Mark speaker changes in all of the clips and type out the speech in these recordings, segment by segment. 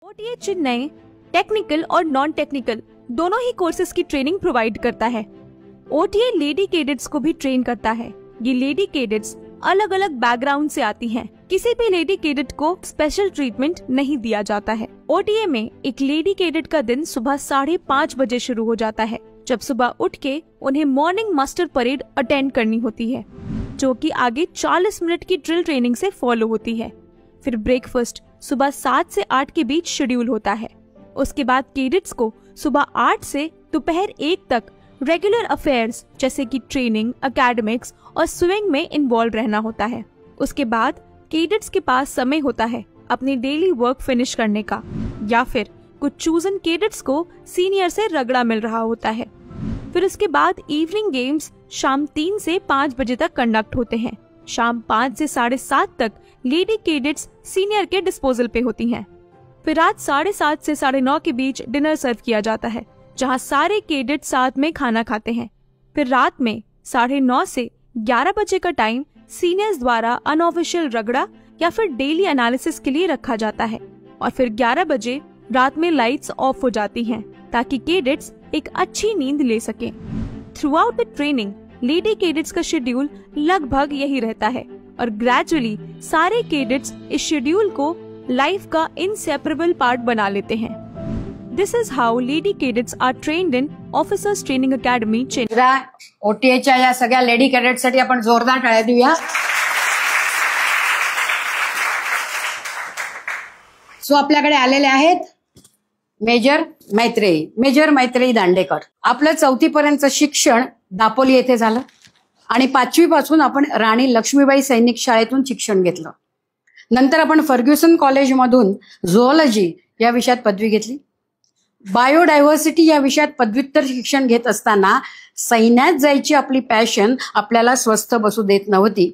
Speaker 1: OTA Chennai technical और non technical दोनों ही courses की ट्रेनिंग प्रोवाइड करता है। ओटीए लेडी कैडेट्स को भी ट्रेन करता है। ये लेडी कैडेट्स अलग अलग बैकग्राउंड से आती हैं। किसी भी लेडी कैडेट को स्पेशल ट्रीटमेंट नहीं दिया जाता है। ओटीए में एक लेडी कैडेट का दिन सुबह 5:30 बजे शुरू हो जाता है, जब सुबह उठ के उन्हें मॉर्निंग मास्टर परेड अटेंड करनी होती है, जो कि आगे 40 मिनट की ड्रिल ट्रेनिंग से फॉलो होती है। फिर ब्रेकफास्ट सुबह 7 से 8 के बीच शेड्यूल होता है। उसके बाद कैडेट्स को सुबह 8 से दोपहर 1 तक रेगुलर अफेयर्स जैसे कि ट्रेनिंग, एकेडमिक्स और स्विमिंग में इन्वॉल्व रहना होता है। उसके बाद कैडेट्स के पास समय होता है अपनी डेली वर्क फिनिश करने का, या फिर कुछ चूजन कैडेट्स को सीनियर से रगड़ा मिल रहा होता है। फिर उसके बाद इवनिंग गेम्स शाम 3 से 5 बजे तक कंडक्ट होते हैं। शाम 5 से 7:30 तक लेडी कैडेट्स सीनियर के डिस्पोजल पे होती हैं। फिर रात 7:30 से 9:30 के बीच डिनर सर्व किया जाता है, जहां सारे कैडेट साथ में खाना खाते हैं। फिर रात में 9:30 से 11 बजे का टाइम सीनियर्स द्वारा अनऑफिशियल रगड़ा या फिर डेली एनालिसिस के लिए रखा जाता है। और फिर 11 बजे रात में लाइट्स ऑफ हो जाती हैं, ताकि कैडेट्स एक अच्छी नींद ले सकें। Throughout the training lady cadets का शेड्यूल लगभग यही रहता है, और ग्रेजुअली सारे कैडेट्स इस शेड्यूल को लाइफ का इनसेपरेबल पार्ट बना लेते हैं। This is how lady cadets are trained in officers training academy Chennai.
Speaker 2: ओटीएच्या या सगळ्या लेडी कैडेट्ससाठी आपण जोरदार टाळ्या देऊया। सो आपल्याकडे आलेले आहेत मेजर मैत्रेयी दांडेकर। आपलं 4थी पर्यंतचं शिक्षण दापोली येथे झालं आणि 5वी पासून आपण राणी लक्ष्मीबाई सैनिक शाळेतून शिक्षण घेतलं। नंतर आपण फर्ग्युसन कॉलेजमधून झुऑलॉजी या विषयात पदवी घेतली। बायोडायव्हर्सिटी या विषयात पदव्युत्तर शिक्षण घेत असताना सैन्यात जायची आपली पॅशन आपल्याला स्वस्थ बसू देत नव्हती।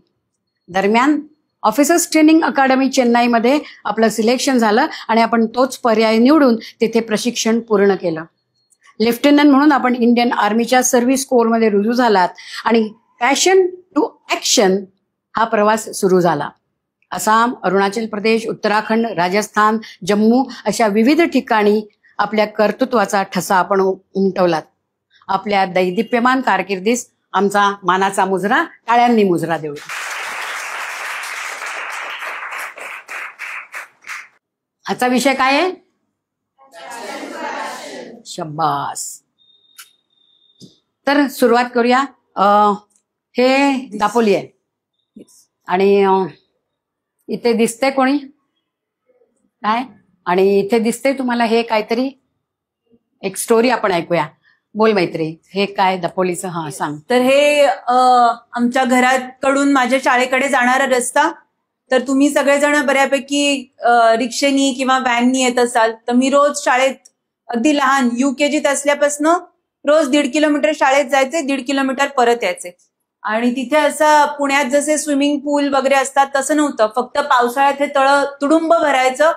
Speaker 2: दरम्यान ऑफिसर्स ट्रेनिंग अकॅडमी चेन्नईमध्ये आपलं सिलेक्शन झालं आणि आपण तोच पर्याय निवडून तिथे प्रशिक्षण पूर्ण केलं। लेफ्टनंट म्हणून आपण इंडियन आर्मीच्या सर्व्हिस कोअरमध्ये रुजू झालात आणि पॅशन टू ऍक्शन हा प्रवास सुरू झाला। आसाम, अरुणाचल प्रदेश, उत्तराखंड, राजस्थान, जम्मू अशा विविध ठिकाणी आपल्या कर्तृत्वाचा ठसा आपण उमटवलात। आपल्या दैदिप्यमान कारकिर्दीस आमचा मानाचा मुजरा टाळ्यांनी मुजरा देऊ। आजचा विषय काय आहे? शब्बास। तर सुरुवात करूया। हे दापोली आहे आणि इथे दिसते कोणी काय? आणि इथे दिसते तुम्हाला हे काहीतरी एक स्टोरी आपण ऐकूया। बोल मैत्री, हे काय दापोलीचं? हा सांग।
Speaker 3: तर हे आमच्या घराकडून माझ्या शाळेकडे जाणारा रस्ता। तर तुम्ही सगळेजण बऱ्यापैकी रिक्षेनी किंवा व्हॅननी येत असाल, तर मी रोज शाळेत अगदी लहान UKGत असल्यापासून रोज 1.5 किलोमीटर शाळेत जायचे, 1.5 किलोमीटर परत यायचे। आणि तिथे असं पुण्यात जसे स्विमिंग पूल वगैरे असतात तसं नव्हतं। फक्त पावसाळ्यात हे तळ तुडुंब भरायचं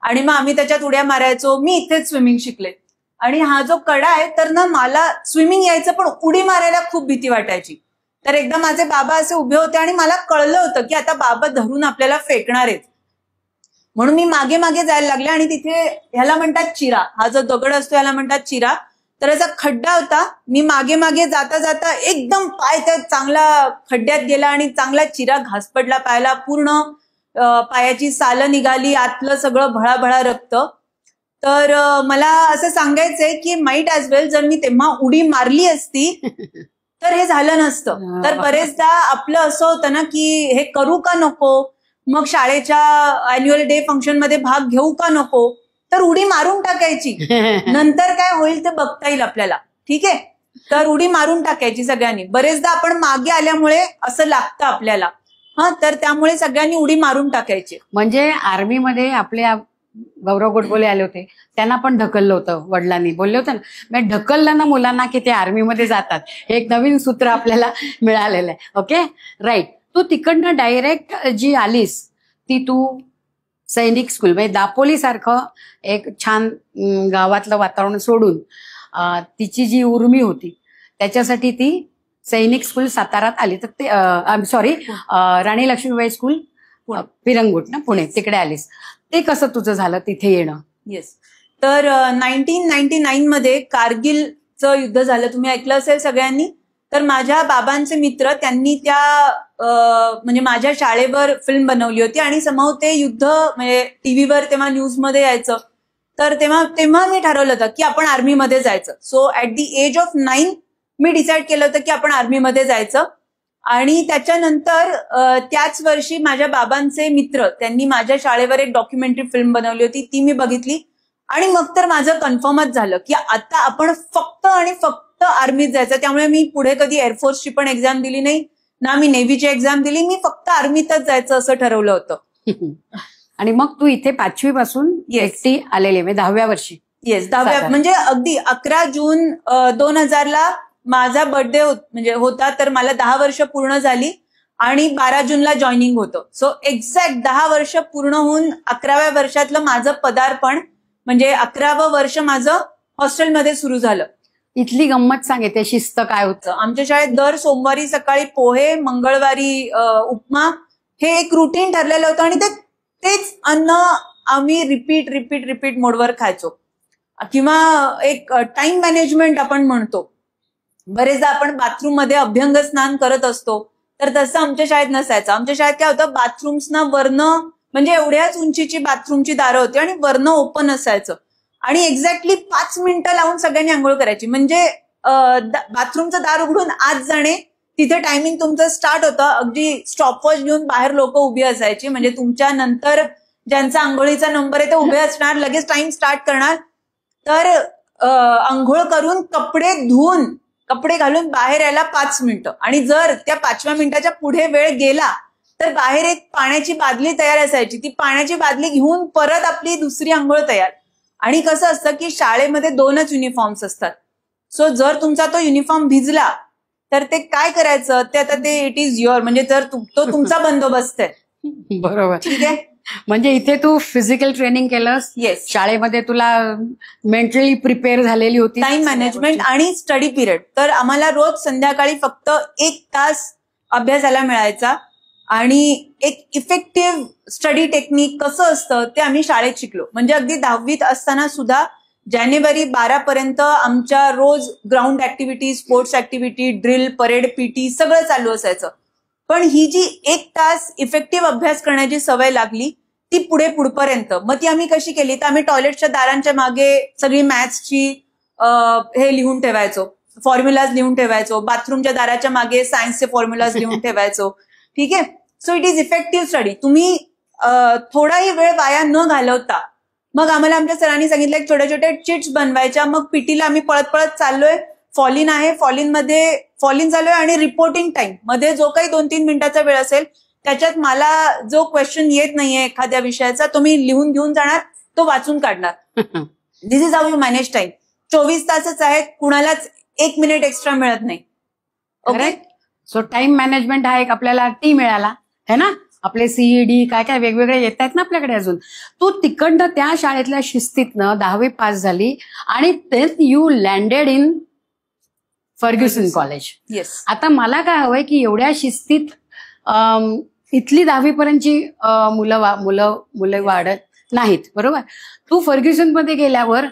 Speaker 3: आणि मग आम्ही त्याच्यात उड्या मारायचो। मी इथेच स्विमिंग शिकले आणि हा जो कडा आहे तर ना मला स्विमिंग यायचं, पण उडी मारायला खूप भीती वाटायची। तर एकदा माझे बाबा असे उभे होते आणि मला कळलं होतं की आता बाबा धरून आपल्याला फेकणार आहेत, म्हणून मी मागे मागे जायला लागले। आणि तिथे ह्याला म्हणतात चिरा, हा जो दगड असतो ह्याला म्हणतात चिरा। तर याचा खड्डा होता, मी मागे मागे जाता जाता एकदम पाय त्या चांगला खड्ड्यात गेला आणि चांगला चिरा घास पडला पायाला। पूर्ण पायाची सालं निघाली, आतलं सगळं भळाभळा रक्त। तर मला असं सांगायचंय की माईट ॲज वेल जर मी तेव्हा उडी मारली असती तर हे झालं नसतं। तर बरेचदा आपलं असं होतं ना की हे करू का नको, मग शाळेच्या अॅन्युअल डे फंक्शन मध्ये भाग घेऊ का नको, तर उडी मारून टाकायची। नंतर काय होईल ते बघता येईल आपल्याला, ठीक आहे? तर उडी मारून टाकायची सगळ्यांनी। बरेचदा आपण मागे आल्यामुळे असं लागतं आपल्याला, तर त्यामुळे सगळ्यांनी उडी मारून टाकायची।
Speaker 2: म्हणजे आर्मीमध्ये आपले गौरव गोडबोले आले होते, त्यांना पण ढकललं होतं वडिलांनी, बोलले होते ना, मी ढकललं ना मुलांना की ते आर्मीमध्ये जातात। हे एक नवीन सूत्र आपल्याला मिळालेलं आहे। Okay, right. तू तिकडनं डायरेक्ट जी आलीस ती तू सैनिक स्कूल म्हणजे दापोली सारखं एक छान गावातलं वातावरण सोडून तिची जी उर्मी होती त्याच्यासाठी ती सैनिक स्कूल सातारात आली। तर ते सॉरी राणी लक्ष्मीबाई स्कूल पिरंगुट ना पुणे, तिकडे आलीस। ते कसं तुझं झालं तिथे येणं?
Speaker 3: येस. तर 1999 मध्ये कारगिलचं युद्ध झालं, तुम्ही ऐकलं असेल सगळ्यांनी. तर माझ्या बाबांचे मित्र त्यांनी त्या म्हणजे माझ्या शाळेवर फिल्म बनवली होती आणि समोर ते युद्ध म्हणजे टीव्हीवर तेव्हा न्यूजमध्ये यायचं. तर तेव्हा मी ठरवलं होतं की आपण आर्मीमध्ये जायचं. So at the age of 9 मी डिसाईड केलं होतं की आपण आर्मीमध्ये जायचं. आणि त्याच्यानंतर त्याच वर्षी माझ्या बाबांचे मित्र त्यांनी माझ्या शाळेवर एक डॉक्युमेंटरी फिल्म बनवली होती, ती मी बघितली. आणि मग तर माझं कन्फर्मच झालं की आता आपण फक्त आणि फक्त आर्मीत जायचं. त्यामुळे मी पुढे कधी एअरफोर्सची पण एक्झाम दिली नाही, ना मी नेव्हीची एक्झाम दिली. मी फक्त आर्मीतच जायचं असं ठरवलं होतं.
Speaker 2: आणि मग तू इथे 5वी पासून एकटी आलेली, म्हणजे 10व्या वर्षी.
Speaker 3: येस, 10व्या, म्हणजे अगदी 11 जून 2000 माझा बर्थडे म्हणजे होता. तर मला 10 वर्ष पूर्ण झाली आणि 12 जूनला जॉईनिंग होतं. सो एक्झॅक्ट 10 वर्ष पूर्ण होऊन 11व्या वर्षातलं माझं पदार्पण, म्हणजे 11वं वर्ष माझं हॉस्टेलमध्ये सुरू झालं.
Speaker 2: इथली गंमत सांग, ते शिस्त काय होतं?
Speaker 3: आमच्या शाळेत दर सोमवारी सकाळी पोहे, मंगळवारी उपमा, हे एक रुटीन ठरलेलं होतं. आणि तेच अन्न आम्ही रिपीट मोडवर खायचो. किंवा एक टाइम मॅनेजमेंट आपण म्हणतो. बरेचदा आपण बाथरूम मध्ये अभ्यंग स्नान करत असतो, तर तसं आमच्या शाळेत नसायचं. आमच्या शाळेत काय होतं, बाथरूम्सना वरनं म्हणजे एवढ्याच उंचीची बाथरूमची दारं होती आणि वरनं ओपन असायचं. आणि एक्झॅक्टली 5 मिनिटं लावून सगळ्यांनी आंघोळ करायची. म्हणजे बाथरूमचं दार उघडून आत जाणे, तिथे टायमिंग तुमचं स्टार्ट होतं. अगदी स्टॉपवॉच घेऊन बाहेर लोक उभी असायची. म्हणजे तुमच्या नंतर ज्यांचा आंघोळीचा नंबर आहे ते उभे असणार, लगेच टाइम स्टार्ट करणार. तर आंघोळ करून कपडे धुवून कपडे घालून बाहेर यायला 5 मिनिटं. आणि जर त्या 5व्या मिनिटाच्या पुढे वेळ गेला तर बाहेर एक पाण्याची बादली तयार असायची. ती पाण्याची बादली घेऊन परत आपली दुसरी आंघोळ तयार. आणि कसं असतं की शाळेमध्ये 2च युनिफॉर्म्स असतात. सो जर तुमचा तो युनिफॉर्म भिजला तर ते काय करायचं, ते आता ते इट इज युअर, म्हणजे तर तो तुमचा बंदोबस्त आहे.
Speaker 2: बरोबर,
Speaker 3: ठीक आहे.
Speaker 2: म्हणजे इथे तू फिजिकल ट्रेनिंग केलंस.
Speaker 3: येस.
Speaker 2: शाळेमध्ये तुला मेंटली प्रिपेअर झालेली होती.
Speaker 3: टाइम मॅनेजमेंट आणि स्टडी पिरियड. तर आम्हाला रोज संध्याकाळी फक्त 1 तास अभ्यासाला मिळायचा. आणि एक इफेक्टिव्ह स्टडी टेक्निक कसं असतं ते आम्ही शाळेत शिकलो. म्हणजे अगदी 10वीत असताना सुद्धा जानेवारी 12 पर्यंत आमच्या रोज ground activity, sports activity, drill, parade, PT सगळं चालू असायचं. पण ही जी 1 तास इफेक्टिव्ह अभ्यास करण्याची सवय लागली ती पुढपर्यंत. मग ती आम्ही कशी केली, तर आम्ही टॉयलेटच्या दारांच्या मागे सगळी मॅथ्सची हे लिहून ठेवायचो, फॉर्म्युलाज लिहून ठेवायचो. बाथरूमच्या दाराच्या मागे सायन्सचे फॉर्म्युलाज लिहून ठेवायचो. ठीक आहे. So it is effective study. तुम्ही थोडाही वेळ वाया न घालवता मग आम्हाला आमच्या सरांनी सांगितलं की छोट्या छोट्या चिट्स बनवायच्या. मग पीटीला आम्ही पळत चाललोय, फॉलिन आहे, फॉलिन चालू आहे आणि रिपोर्टिंग टाइम मध्ये जो काही 2-3 मिनिटाचा वेळ असेल त्याच्यात मला जो क्वेश्चन येत नाहीये एखाद्या विषयाचा तो मी लिहून घेऊन जाणार, तो वाचून काढणार. This is how you manage time. 24 तासच आहेत, कुणालाच 1 मिनिट एक्स्ट्रा मिळत नाही. ओके.
Speaker 2: सो टाइम मॅनेजमेंट हा एक आपल्याला टी मिळाला है ना. आपले सीईडी काय काय वेगवेगळे येत आहेत ना आपल्याकडे अजून. तू तिकडनं त्या शाळेतल्या शिस्तीतनं 10वी पास झाली आणि then you landed in Fergusson college.
Speaker 3: Yes.
Speaker 2: आता मला काय हवंय की एवढ्या शिस्तीत इथली 10वी पर्यंतची मुलं वाढत नाहीत, बरोबर. तू फर्ग्युसन मध्ये गेल्यावर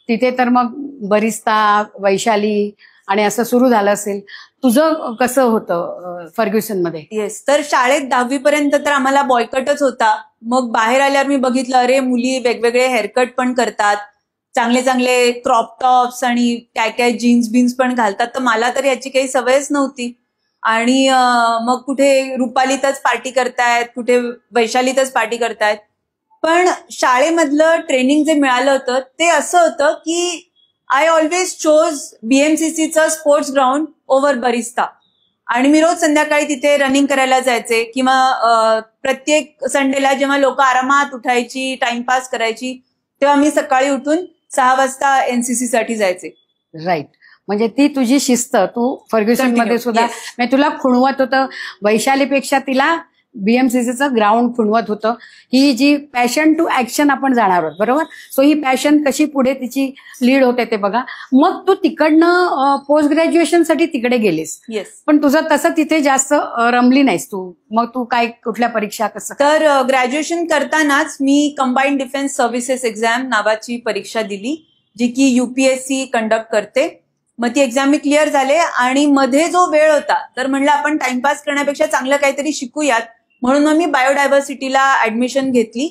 Speaker 2: तिथे तर मग बरिस्ता, वैशाली आणि असं सुरू झालं असेल. तुझं कसं होतं फर्ग्युसन मध्ये?
Speaker 3: येस. तर शाळेत 10वी पर्यंत तर आम्हाला बॉयकटच होता. मग बाहेर आल्यावर मी बघितलं, अरे मुली वेगवेगळे हेअरकट पण करतात, चांगले चांगले क्रॉप टॉप्स आणि काय काय जीन्स बीन्स पण घालतात. तर मला तर याची काही सवयच नव्हती. आणि मग कुठे रुपालीतच पार्टी करतायत, कुठे वैशालीतच पार्टी करतायत. पण शाळेमधलं ट्रेनिंग जे मिळालं होतं ते असं होतं की आय ऑलवेज चोज बीएमसीसीचं स्पोर्ट्स ग्राउंड ओव्हर बरिस्ता. आणि मी रोज संध्याकाळी तिथे रनिंग करायला जायचे. किंवा प्रत्येक संडेला जेव्हा लोक आरामात उठायची, टाइमपास करायची, तेव्हा मी सकाळी उठून 6 वाजता एनसीसी साठी जायचे.
Speaker 2: राईट. म्हणजे ती तुझी शिस्त तू फर्ग्युसन मध्ये सुद्धा तुला खुणवत होतं. वैशालीपेक्षा तिला BMCCचं ग्राउंड खुणवत होतं. ही जी पॅशन टू ऍक्शन आपण जाणार आहोत, बरोबर. सो ही पॅशन कशी पुढे तिची लीड होते ते बघा. मग तू तिकडनं पोस्ट ग्रॅज्युएशनसाठी तिकडे गेलीस.
Speaker 3: येस.
Speaker 2: पण तुझं तसं तिथे जास्त रमली नाहीस तू. मग तू काय कुठल्या परीक्षा कसं?
Speaker 3: तर ग्रॅज्युएशन करतानाच मी कंबाईंड डिफेन्स सर्व्हिसेस एक्झाम नावाची परीक्षा दिली, जी की UPSC कंडक्ट करते. मग ती एक्झाम मी क्लिअर झाले आणि मध्ये जो वेळ होता तर म्हणलं आपण टाइमपास करण्यापेक्षा चांगलं काहीतरी शिकूयात, म्हणून मग मी बायोडायव्हर्सिटीला ऍडमिशन घेतली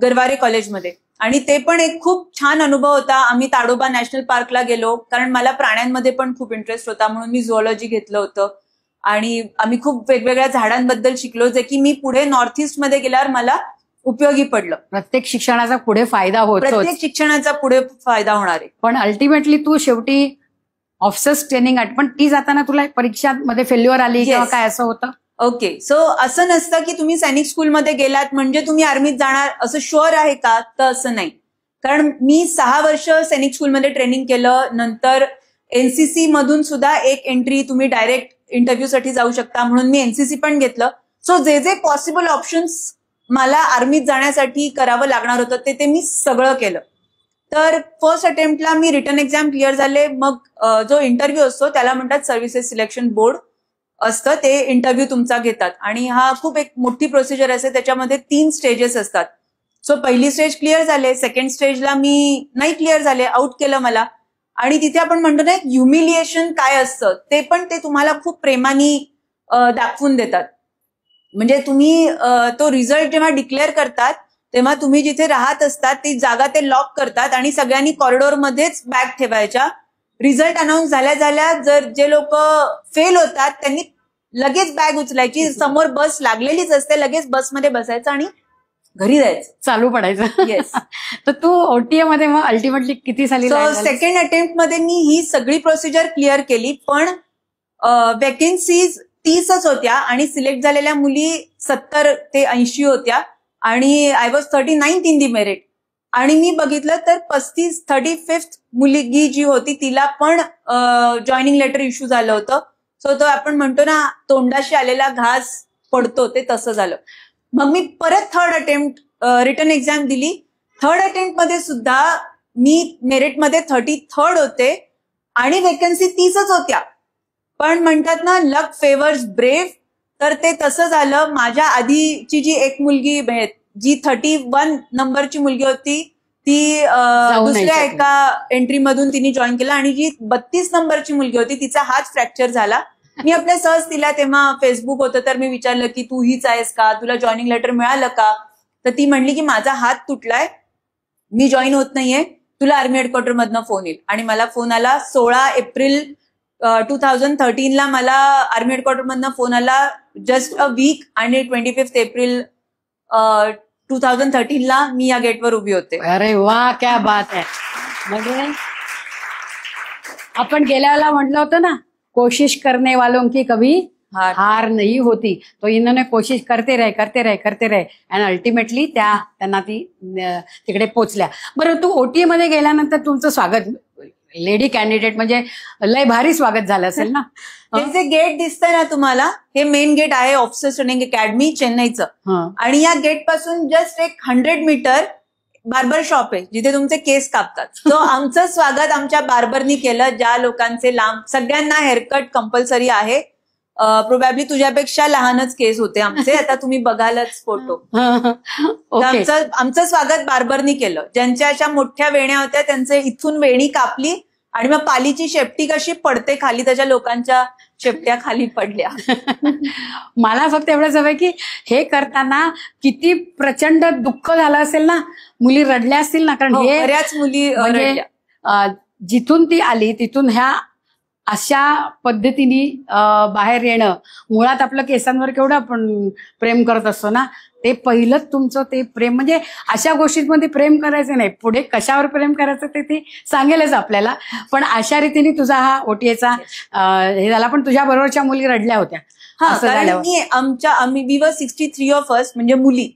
Speaker 3: गरवारे कॉलेजमध्ये. आणि ते पण एक खूप छान अनुभव होता. आम्ही ताडोबा नॅशनल पार्कला गेलो, कारण मला प्राण्यांमध्ये पण खूप इंटरेस्ट होता, म्हणून मी झुऑलॉजी घेतलं होतं. आणि आम्ही खूप वेगवेगळ्या झाडांबद्दल शिकलो, जे की मी पुढे नॉर्थ ईस्ट मध्ये गेल्यावर मला उपयोगी पडलं.
Speaker 2: प्रत्येक शिक्षणाचा पुढे फायदा होतो,
Speaker 3: प्रत्येक शिक्षणाचा पुढे फायदा होणार आहे.
Speaker 2: पण अल्टिमेटली तू शेवटी ऑफिसर्स ट्रेनिंग, पण ती जाताना तुला परीक्षांमध्ये फेल्युअर आली किंवा काय असं होतं?
Speaker 3: ओके. सो असं नसतं की तुम्ही सैनिक स्कूलमध्ये गेलात म्हणजे तुम्ही आर्मीत जाणार असं शुअर आहे का, तर असं नाही. कारण मी 6 वर्ष सैनिक स्कूलमध्ये ट्रेनिंग केलं. नंतर NCC मधून सुद्धा एक एंट्री, तुम्ही डायरेक्ट इंटरव्ह्यूसाठी जाऊ शकता, म्हणून मी NCC पण घेतलं. सो जे जे पॉसिबल ऑप्शन्स मला आर्मीत जाण्यासाठी करावं लागणार होतं ते मी सगळं केलं. तर फर्स्ट अटेम्प्टला मी रिटर्न एक्झाम क्लिअर झाले. मग जो इंटरव्ह्यू असतो त्याला म्हणतात सर्व्हिसेस सिलेक्शन बोर्ड असतं, ते इंटरव्ह्यू तुमचा घेतात. आणि हा खूप एक मोठी प्रोसिजर असते, त्याच्यामध्ये 3 स्टेजेस असतात. सो पहिली स्टेज क्लिअर झाले, सेकंड स्टेजला मी नाही क्लिअर झाले, आउट केलं मला. आणि तिथे आपण म्हणतो ना ह्युमिलिएशन काय असतं ते तुम्हाला खूप प्रेमाने दाखवून देतात. म्हणजे तुम्ही तो रिझल्ट जेव्हा डिक्लेअर करतात तेव्हा तुम्ही जिथे राहत असतात ती जागा ते लॉक करतात आणि सगळ्यांनी कॉरिडॉरमध्येच बॅग ठेवायच्या. रिझल्ट अनाऊन्स झाल्या जर जे लोक फेल होतात त्यांनी लगेच बॅग उचलायची, समोर बस लागलेलीच असते, लगेच बसमध्ये बसायचं आणि घरी जायचं,
Speaker 2: चालू पडायचं.
Speaker 3: येस.
Speaker 2: तर तू OTA मध्ये मग अल्टिमेटली किती साली?
Speaker 3: सेकंड अटेम्प्ट मध्ये मी ही सगळी प्रोसिजर क्लिअर केली, पण वॅकेन्सीज 30च होत्या आणि सिलेक्ट झालेल्या मुली 70 ते 80 होत्या आणि I was 39th in the merit. आणि मी बघितलं तर 35th मुलगी जी होती तिला पण जॉईनिंग लेटर इश्यू झालं होतं. सो तो आपण म्हणतो ना तोंडाशी आलेला घास पडतो, ते तसं झालं. मग मी परत थर्ड अटेम्प्ट रिटर्न एक्झाम दिली. थर्ड अटेम्प्ट मध्ये सुद्धा मी मेरिटमध्ये 33rd होते आणि वेकन्सी 30च होत्या. पण म्हणतात ना लक फेवर्स ब्रेव्ह, तर ते तसं झालं. माझ्या आधीची जी एक मुलगी जी 31 नंबरची मुलगी होती ती दुसऱ्या एका एंट्री मधून तिने जॉईन केलं आणि जी 32 नंबरची मुलगी होती तिचा हात फ्रॅक्चर झाला. मी आपल्या सहज तिला तेव्हा फेसबुक होतं तर मी विचारलं की तू हीच आहेस का, तुला जॉईनिंग लेटर मिळालं का? तर ती म्हणली की माझा हात तुटलाय, मी जॉईन होत नाहीये, तुला आर्मी हेडक्वार्टर मधनं फोन येईल. आणि मला फोन आला 16 एप्रिल 2013ला मला आर्मी हेडक्वार्टर मधनं फोन आला, जस्ट अ वीक. आणि 25 एप्रिल 2013ला मी या गेटवर उभी होते.
Speaker 2: अरे वा, क्या बात आहे. म्हणजे आपण गेल्या वेळेला म्हटलं होतं ना, कोशिश करने वालों की कभी हार नहीं होती. तो इन्होंने कोशिश करते रहे आणि अल्टिमेटली त्यांना ती तिकडे पोचल्या. बरं, तू OTA मध्ये गेल्यानंतर तुमचं स्वागत, लेडी कॅन्डिडेट म्हणजे लय भारी स्वागत झालं असेल ना?
Speaker 3: हे जे गेट दिसतंय ना तुम्हाला, हे मेन गेट आहे ऑफिसर्स ट्रेनिंग अकॅडमी चेन्नईचं. आणि या गेट पासून जस्ट एक 100 मीटर बार्बर शॉप आहे जिथे तुमचे केस कापतात. तो आमचं स्वागत आमच्या बार्बरनी केलं. ज्या लोकांचे लांब, सगळ्यांना हेअरकट कंपल्सरी आहे. प्रोबॅबली तुझ्यापेक्षा लहानच केस होते आमचे, आता तुम्ही बघालच फोटो. आमचं स्वागत बार्बरनी केलं. ज्यांच्या अशा मोठ्या वेण्या होत्या त्यांचे इथून वेणी कापली आणि मग पालीची शेपटी कशी पडते खाली, त्याच्या लोकांच्या शेपट्या खाली पडल्या.
Speaker 2: मला फक्त एवढंच हवंय की हे करताना किती प्रचंड दुःख झालं असेल ना, मुली रडल्या असतील ना, कारण हे
Speaker 3: बऱ्याच मुली रडल्या.
Speaker 2: जिथून ती आली तिथून ह्या अशा पद्धतीने बाहेर येणं, मुळात आपलं केसांवर केवढं आपण प्रेम करत असतो ना, ते पहिलंच तुमचं ते प्रेम. म्हणजे अशा गोष्टींमध्ये प्रेम करायचं नाही, पुढे कशावर प्रेम करायचं ते सांगेलच आपल्याला. पण अशा रीतीने तुझा हा OTAचा हे झाला. पण तुझ्या बरोबरच्या मुली रडल्या होत्या.
Speaker 3: आम्ही वी वर 63 ऑफ अस, म्हणजे मुली,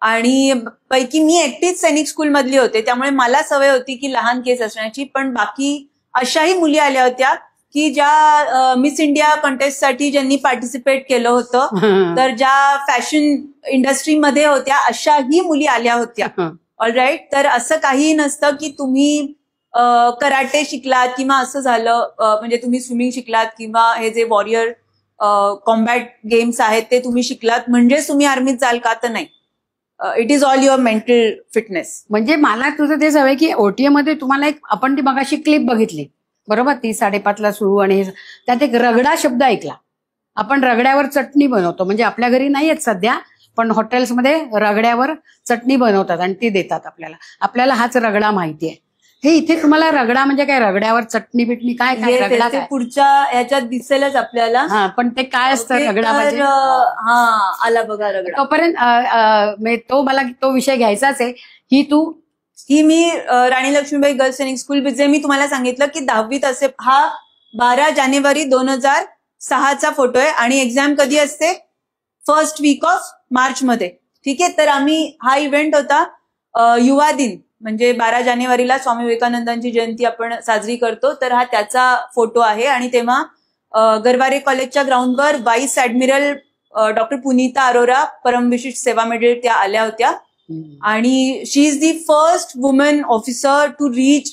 Speaker 3: आणि पैकी मी एकटीच सैनिक स्कूल मधली होते, त्यामुळे मला सवय होती की लहान केस असण्याची. पण बाकी अशाही मुली आल्या होत्या की ज्या मिस इंडिया कॉन्टेस्टसाठी ज्यांनी पार्टिसिपेट केलं होतं, तर ज्या फॅशन इंडस्ट्रीमध्ये होत्या अशाही मुली आल्या होत्या. All right. तर असं काही नसतं की तुम्ही कराटे शिकलात किंवा असं झालं, म्हणजे तुम्ही स्विमिंग शिकलात किंवा हे जे वॉरियर कॉम्बॅट गेम्स आहेत ते तुम्ही शिकलात म्हणजेच तुम्ही आर्मीत जाल का, तर नाही. It is all your mental fitness.
Speaker 2: म्हणजे मला तुझं तेच हवंय की ओटीए मध्ये तुम्हाला एक, आपण ती मगाशी क्लिप बघितली बरोबर, 3:30ला सुरू, आणि त्यात एक रगडा शब्द ऐकला. आपण रगड्यावर चटणी बनवतो, म्हणजे आपल्या घरी नाहीयेत सध्या, पण हॉटेल्समध्ये रगड्यावर चटणी बनवतात आणि ती देतात आपल्याला. आपल्याला हाच रगडा माहिती आहे. हे इथे तुम्हाला रगडा म्हणजे काय, रगड्यावर चटणी बिटणी काय काय रगडा
Speaker 3: ते पुढच्या ह्याच्यात दिसेलच आपल्याला.
Speaker 2: हा, पण ते काय असतं रगडा म्हणजे?
Speaker 3: हा, आला बघा रगडा.
Speaker 2: तोपर्यंत तो विषय घ्यायचाच आहे. ही
Speaker 3: मी राणी लक्ष्मीबाई गर्ल्स सैनिक स्कूल, जे मी तुम्हाला सांगितलं की 10वीत असे, हा 12 जानेवारी 2006चा फोटो आहे आणि एक्झाम कधी असते, फर्स्ट वीक ऑफ मार्च मध्ये. ठीक आहे. तर हा इव्हेंट होता युवा दिन, म्हणजे 12 जानेवारीला स्वामी विवेकानंदांची जयंती आपण साजरी करतो. तर हा त्याचा फोटो आहे आणि तेव्हा गरवारे कॉलेजच्या ग्राउंडवर vice admiral doctor Punita Arora, Param Vishisht Seva medal, त्या आल्या होत्या. आणि she is the first woman officer to reach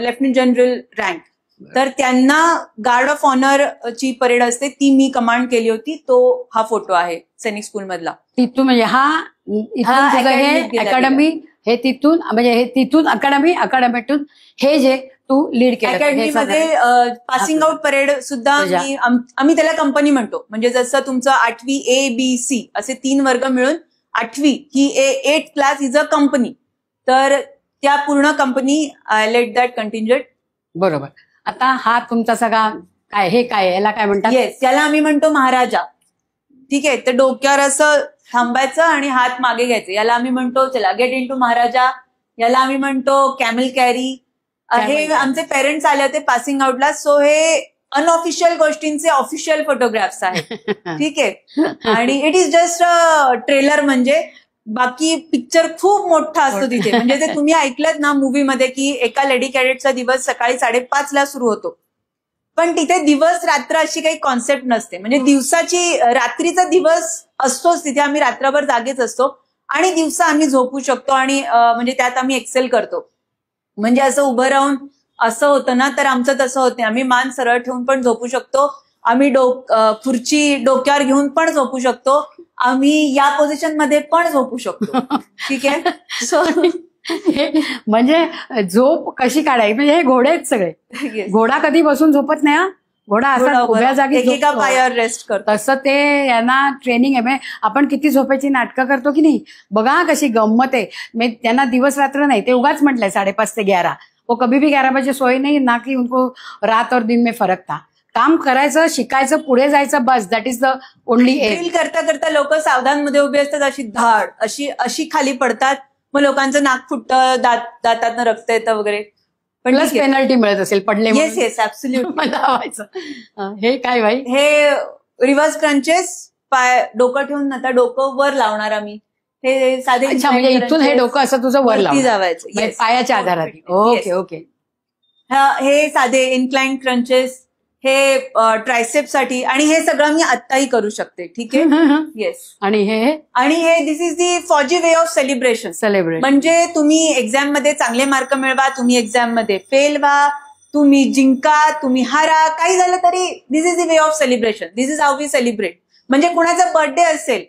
Speaker 3: lieutenant general rank. तर त्यांना गार्ड ऑफ ऑनर ची परेड असते, ती मी कमांड केली होती. तो हा फोटो आहे सैनिक स्कूल मधला.
Speaker 2: तिथून म्हणजे हे अकॅडमी, हे तिथून म्हणजे हे तिथून अकॅडमीतून हे जे तू लीड केलं
Speaker 3: अकॅडमीमध्ये पासिंग आउट परेड सुद्धा आम्ही त्याला कंपनी म्हणतो. म्हणजे जसं तुमचं 8वी ABC असे 3 वर्ग मिळून 8वी ही 8th class is a company. तर त्या पूर्ण कंपनी आय लेट दॅट कंटिंजंट.
Speaker 2: बरोबर. आता हा तुमचा सगळा काय, हे काय, याला काय म्हणतात?
Speaker 3: येस, त्याला आम्ही म्हणतो महाराजा. ठीक आहे. तर डोक्यावर असं थांबायचं आणि हात मागे घ्यायचे, याला आम्ही म्हणतो चला गेट इन टू महाराजा. याला आम्ही म्हणतो कॅमल कॅरी. हे आमचे पेरेंट्स आले होते पासिंग आउटला, सो हे अनऑफिशियल गोष्टींचे ऑफिशियल फोटोग्राफ्स आहेत. ठीक आहे. आणि it is just a trailer, म्हणजे बाकी पिक्चर खूप मोठा असतो तिथे. म्हणजे ते तुम्ही ऐकलत ना मूवीमध्ये की एका लेडी कॅडेटचा दिवस सकाळी 5:30ला सुरू होतो, पण तिथे दिवस रात्र अशी काही कॉन्सेप्ट नसते. म्हणजे दिवसाची, रात्रीचा दिवस असतोच तिथे, आम्ही रात्रभर जागेच असतो आणि दिवसा आम्ही झोपू शकतो आणि म्हणजे त्यात आम्ही एक्सेल करतो. म्हणजे असं उभं राहून असं होतं ना, तर आमचं तसं होत नाही. आम्ही मान सरळ ठेवून पण झोपू शकतो, आम्ही खुर्ची डोक्यावर घेऊन पण झोपू शकतो, आम्ही या पोझिशन मध्ये पण झोपू शकतो. ठीक आहे. सो
Speaker 2: म्हणजे झोप कशी काढायची, म्हणजे हे घोडे आहेत सगळे. घोडा कधी बसून झोपत नाही. घोडा असा उभ्या जागी
Speaker 3: एका पायावर रेस्ट करतो.
Speaker 2: तसं ते यांना ट्रेनिंग आहे. आपण किती झोपायची नाटकं करतो की नाही, बघा कशी गंमत आहे. त्यांना दिवस रात्र नाही, ते उगाच म्हटलंय 5:30 ते 11. वो कभी भी 11 बजे सोए नहीं ना, की उनको रात और दिन में फरक था. काम करायचं, शिकायचं, पुढे जायचं, बस. That is the only aim.
Speaker 3: Drill करता करता लोक सावधान मध्ये उभे असतात, अशी धाड अशी खाली पडतात. मग लोकांचं नाक फुटतं, दातातनं रक्त येतं वगैरे. पण
Speaker 2: प्लस पेनल्टी मिळत असेल पडले.
Speaker 3: Yes yes, absolutely.
Speaker 2: हे काय भाई,
Speaker 3: हे रिव्हर्स क्रंचेस, पाय डोकं ठेवून आता डोकं वर लावणार आम्ही. हे साधे.
Speaker 2: अच्छा, म्हणजे इथून हे डोकं असं तुझं वर
Speaker 3: जावायचं
Speaker 2: पायाच्या आधारात. Okay okay.
Speaker 3: हे साधे इन्क्लाइन क्रंचेस, हे ट्रायसेप साठी, आणि हे सगळं मी आत्ताही करू शकते. ठीक आहे. येस.
Speaker 2: आणि हे
Speaker 3: दिस इज दी फौजी वे ऑफ सेलिब्रेशन. म्हणजे तुम्ही एक्झाम मध्ये चांगले मार्क मिळवा, तुम्ही एक्झाम मध्ये फेल व्हा, तुम्ही जिंका, तुम्ही हारा, काही झालं तरी this is the way of celebration. This is how we celebrate. म्हणजे कुणाचा बर्थडे असेल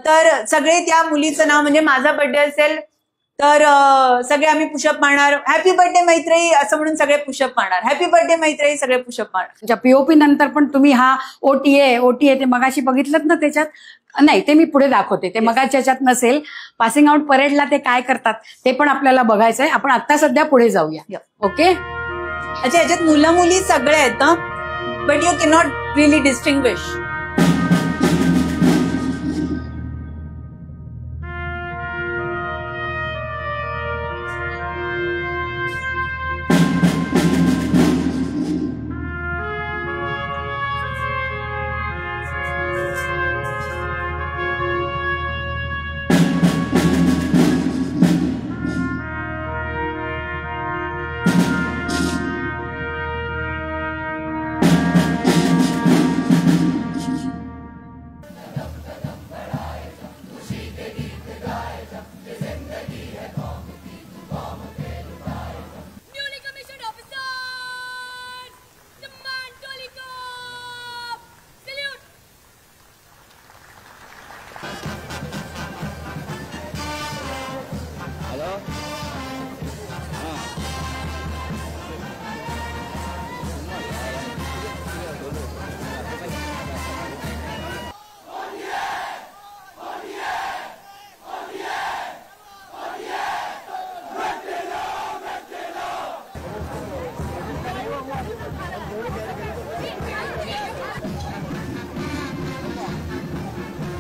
Speaker 3: तर सगळे त्या मुलीचं नाव, म्हणजे माझा बर्थडे असेल तर सगळे आम्ही पुशअप मारणार, हॅपी बर्थडे मैत्री असं म्हणून सगळे पुशअप मारणार, हॅपी बर्थडे मैत्री सगळे पुशअप मारणार.
Speaker 2: पीओपी नंतर पण तुम्ही हा ओटीए ते मगाशी बघितलं ना, त्याच्यात नाही, ते मी पुढे दाखवते. ते मगाच्या याच्यात नसेल. पासिंग आउट परेडला ते काय करतात ते पण आपल्याला बघायचं आहे. आपण आता सध्या पुढे जाऊया. ओके.
Speaker 3: अच्छा, याच्यात मुलं मुली सगळे आहेत, but you cannot really distinguish.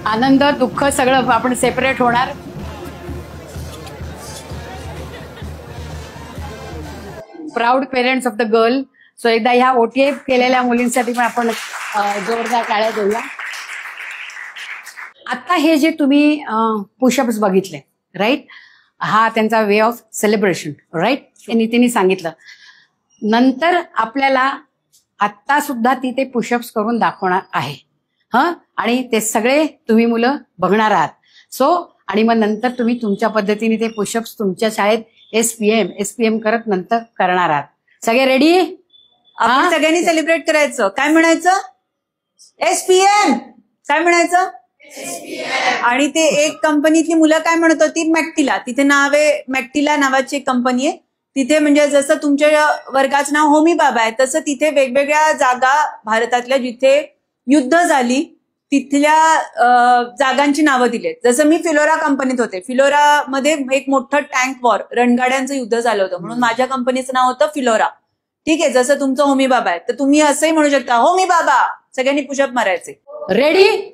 Speaker 2: आनंद दुःख सगळं आपण सेपरेट होणार. Proud parents of the girl. So एकदा ह्या OTA केलेल्या मुलींसाठी पण आपण जोरदार टाळ्या देऊया. आता हे जे तुम्ही पुशअप्स बघितले राईट, हा त्यांचा वे ऑफ सेलिब्रेशन राईट, हे नितीने सांगितलं. नंतर आपल्याला आत्ता सुद्धा ती ते पुशअप्स करून दाखवणार आहे. आणि ते सगळे तुम्ही मुलं बघणार आहात. सो आणि मग नंतर तुम्ही तुमच्या पद्धतीने ते पुशअप्स तुमच्या शाळेत SPM करत नंतर करणार आहात. सगळे रेडी?
Speaker 3: आपण सगळ्यांनी सेलिब्रेट करायचं. काय म्हणायचं? SPM. काय म्हणायचं? आणि ते एक कंपनीतली मुलं काय म्हणत होती? मॅक्टिला. तिथे नाव आहे मॅक्टिला नावाची एक कंपनी आहे. तिथे म्हणजे जसं तुमच्या वर्गाचं नाव होमी बाबा आहे तसं तिथे वेगवेगळ्या जागा भारतातल्या जिथे युद्ध झाली तिथल्या जागांची नावं दिलेत. जसं मी फिलोरा कंपनीत होते. फिलोरामध्ये एक मोठं टँक वॉर रणगाड्यांचं युद्ध झालं होतं म्हणून माझ्या कंपनीचं नाव होतं फिलोरा. ठीक आहे. जसं तुमचं होमी बाबा आहे तर तुम्ही असंही म्हणू शकता होमी बाबा. सगळ्यांनी पुशअप मारायचे.
Speaker 2: रेडी?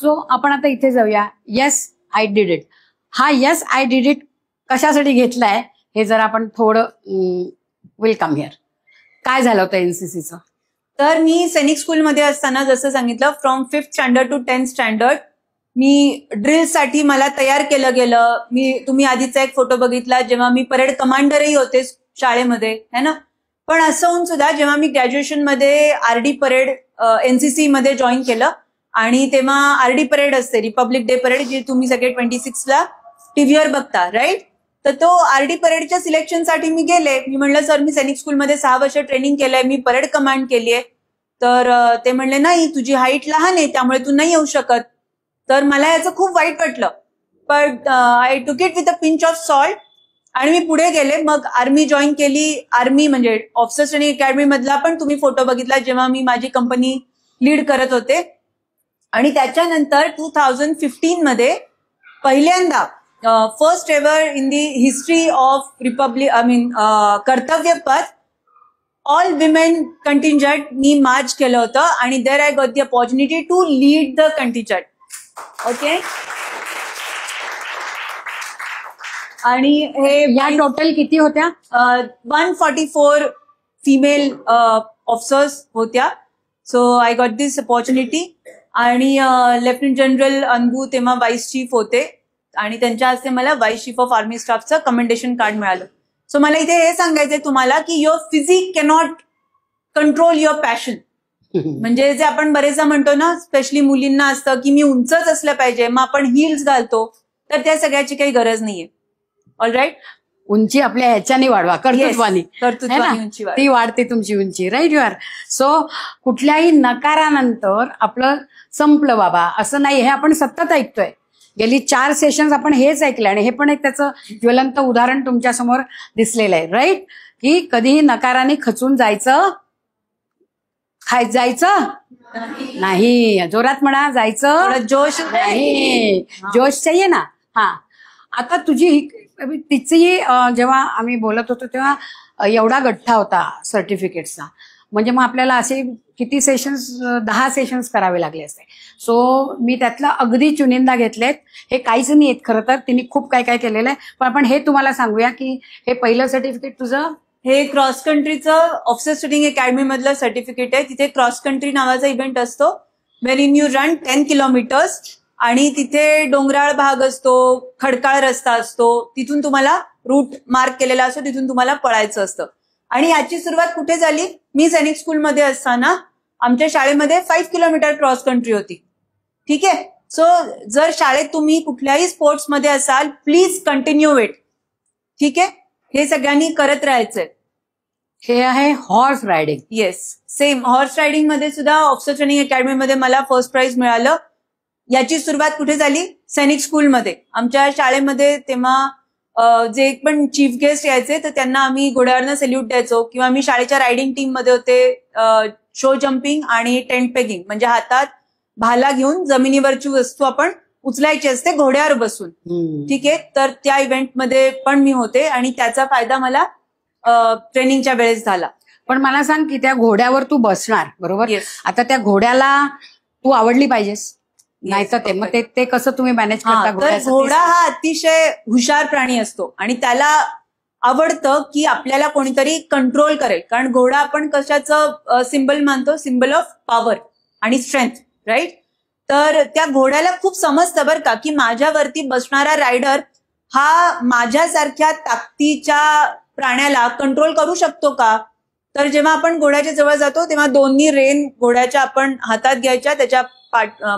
Speaker 2: सो आपण आता इथे जाऊया. Yes I did it. हा येस आय डिड इट कशासाठी घेतलाय हे जर आपण थोडं वेलकम हिअर. काय झालं होतं NCCचं?
Speaker 3: तर मी सैनिक स्कूलमध्ये असताना जसं सांगितलं from 5th standard to 10th standard मी ड्रिलसाठी मला तयार केलं गेलं. तुम्ही आधीचा एक फोटो बघितला जेव्हा मी परेड कमांडरही होते शाळेमध्ये है ना. पण असं होऊन सुद्धा जेव्हा मी ग्रॅज्युएशनमध्ये RD परेड NCC मध्ये जॉईन केलं आणि तेव्हा RD परेड असते रिपब्लिक डे परेड जी तुम्ही सगळे 26ला टीव्हीवर बघता राईट. तर तो RD परेडच्या सिलेक्शनसाठी मी गेले. मी म्हणलं सर मी सैनिक स्कूलमध्ये 6 वर्ष ट्रेनिंग केलंय मी परेड कमांड केली आहे. तर ते म्हणले नाही तुझी हाईट लहान आहे त्यामुळे तू नाही येऊ शकत. तर मला याचं खूप वाईट वाटलं. बट आय टूक it with a pinch of salt आणि मी पुढे गेले. मग आर्मी जॉईन केली. आर्मी म्हणजे ऑफिसर्स ट्रेनिंग अकॅडमी मधला पण तुम्ही फोटो बघितला जेव्हा मी माझी कंपनी लीड करत होते. आणि त्याच्यानंतर 2015 मध्ये पहिल्यांदा first ever in the history of republic Kartavya Path all women contingent मी मार्च केलं होतं आणि there I got the opportunity to lead the contingent. Okay. आणि हे
Speaker 2: या टोटल किती होत्या?
Speaker 3: 144 फिमेल ऑफिसर्स होत्या. So I got this opportunity. आणि लेफ्टनंट जनरल अनबू तेव्हा वाईस चीफ होते आणि त्यांच्या हस्ते मला वाईस चीफ ऑफ आर्मी स्टाफचं कमेंडेशन कार्ड मिळालं. सो मला इथे हे सांगायचंय तुम्हाला की your physique cannot control your passion. म्हणजे जे आपण बरेचदा म्हणतो ना स्पेशली मुलींना असतं की मी उंचच असलं पाहिजे मग आपण हिल्स घालतो. तर त्या सगळ्याची काही गरज नाहीये. ऑलराईट.
Speaker 2: उंची आपल्या ह्याच्याने वाढवा कर्तृत्वानी ती वाढते तुमची उंची. Right you R. सो कुठल्याही नकारानंतर आपलं संपलं बाबा असं नाही. हे आपण सतत ऐकतोय. गेली 4 सेशन्स आपण हेच ऐकलं आणि हे पण एक त्याचं ज्वलंत उदाहरण तुमच्या समोर दिसलेलं आहे. राईट. की कधीही नकाराने खचून जायचं नाही. जोरात म्हणा. जायचं
Speaker 3: जोश
Speaker 2: नाही. जोश चाहिए ना. हा. आता तुझी तिची जेव्हा आम्ही बोलत होतो तेव्हा एवढा गठ्ठा होता सर्टिफिकेट्सचा. म्हणजे मग आपल्याला असे किती सेशन्स 10 सेशन्स करावे लागले असते. सो मी त्यातलं अगदी चुनिंदा घेतलेत. हे काहीच नाही येत खरं तर. तिने खूप काय काय केलेलं आहे. पण आपण हे तुम्हाला सांगूया की हे पहिलं सर्टिफिकेट तुझं
Speaker 3: हे क्रॉस कंट्रीचं ऑफिसर्स ट्रेनिंग अकॅडमी मधलं सर्टिफिकेट आहे. तिथे क्रॉस कंट्री नावाचा इव्हेंट असतो वेर इन यू रन 10 किलोमीटर्स आणि तिथे डोंगराळ भाग असतो खडकाळ रस्ता असतो. तिथून तुम्हाला रूट मार्क केलेला असतो. तिथून तुम्हाला पळायचं असतं. आणि याची सुरुवात कुठे झाली? मी सैनिक स्कूलमध्ये असताना आमच्या शाळेमध्ये 5 किलोमीटर क्रॉस कंट्री होती. ठीक आहे. सो जर शाळेत तुम्ही कुठल्याही स्पोर्ट्समध्ये असाल प्लीज कंटिन्यू इट. ठीक आहे. हे सगळ्यांनी करत राहायचंय.
Speaker 2: हे आहे horse riding.
Speaker 3: Yes, same horse riding मध्ये सुद्धा ऑफिसर ट्रेनिंग अकॅडमीमध्ये मला फर्स्ट प्राइज मिळालं. याची सुरुवात कुठे झाली? सैनिक स्कूलमध्ये. आमच्या शाळेमध्ये तेव्हा जे पण चीफ गेस्ट यायचे तर त्यांना आम्ही घोड्यावरनं सॅल्यूट द्यायचो, किंवा आम्ही शाळेच्या रायडिंग टीम मध्ये होते. शो जम्पिंग आणि टेंट पेगिंग, म्हणजे हातात भाला घेऊन जमिनीवरची वस्तू आपण उचलायची असते घोड्यावर बसून. ठीक आहे, तर त्या इव्हेंटमध्ये पण मी होते आणि त्याचा फायदा मला ट्रेनिंगच्या वेळेस झाला.
Speaker 2: पण मला सांग की त्या घोड्यावर तू बसणार बरोबर,
Speaker 3: Yes.
Speaker 2: आता त्या घोड्याला तू आवडली पाहिजेस, नाही तर ते मग ते कसं तुम्ही मॅनेज करता?
Speaker 3: तर
Speaker 2: घोड्याचं
Speaker 3: घोडा हा अतिशय हुशार प्राणी असतो आणि त्याला आवडतं की आपल्याला कोणीतरी कंट्रोल करेल, कारण घोडा आपण कशाचं सिम्बल मानतो? सिम्बल ऑफ पॉवर आणि स्ट्रेंथ, राईट? तर त्या घोड्याला खूप समजतं बरं का की माझ्यावरती बसणारा रायडर हा माझ्यासारख्या ताकदीच्या प्राण्याला कंट्रोल करू शकतो का? तर जेव्हा आपण घोड्याच्या जवळ जातो तेव्हा दोन्ही रेन घोड्याच्या आपण हातात घ्यायच्या, त्याच्या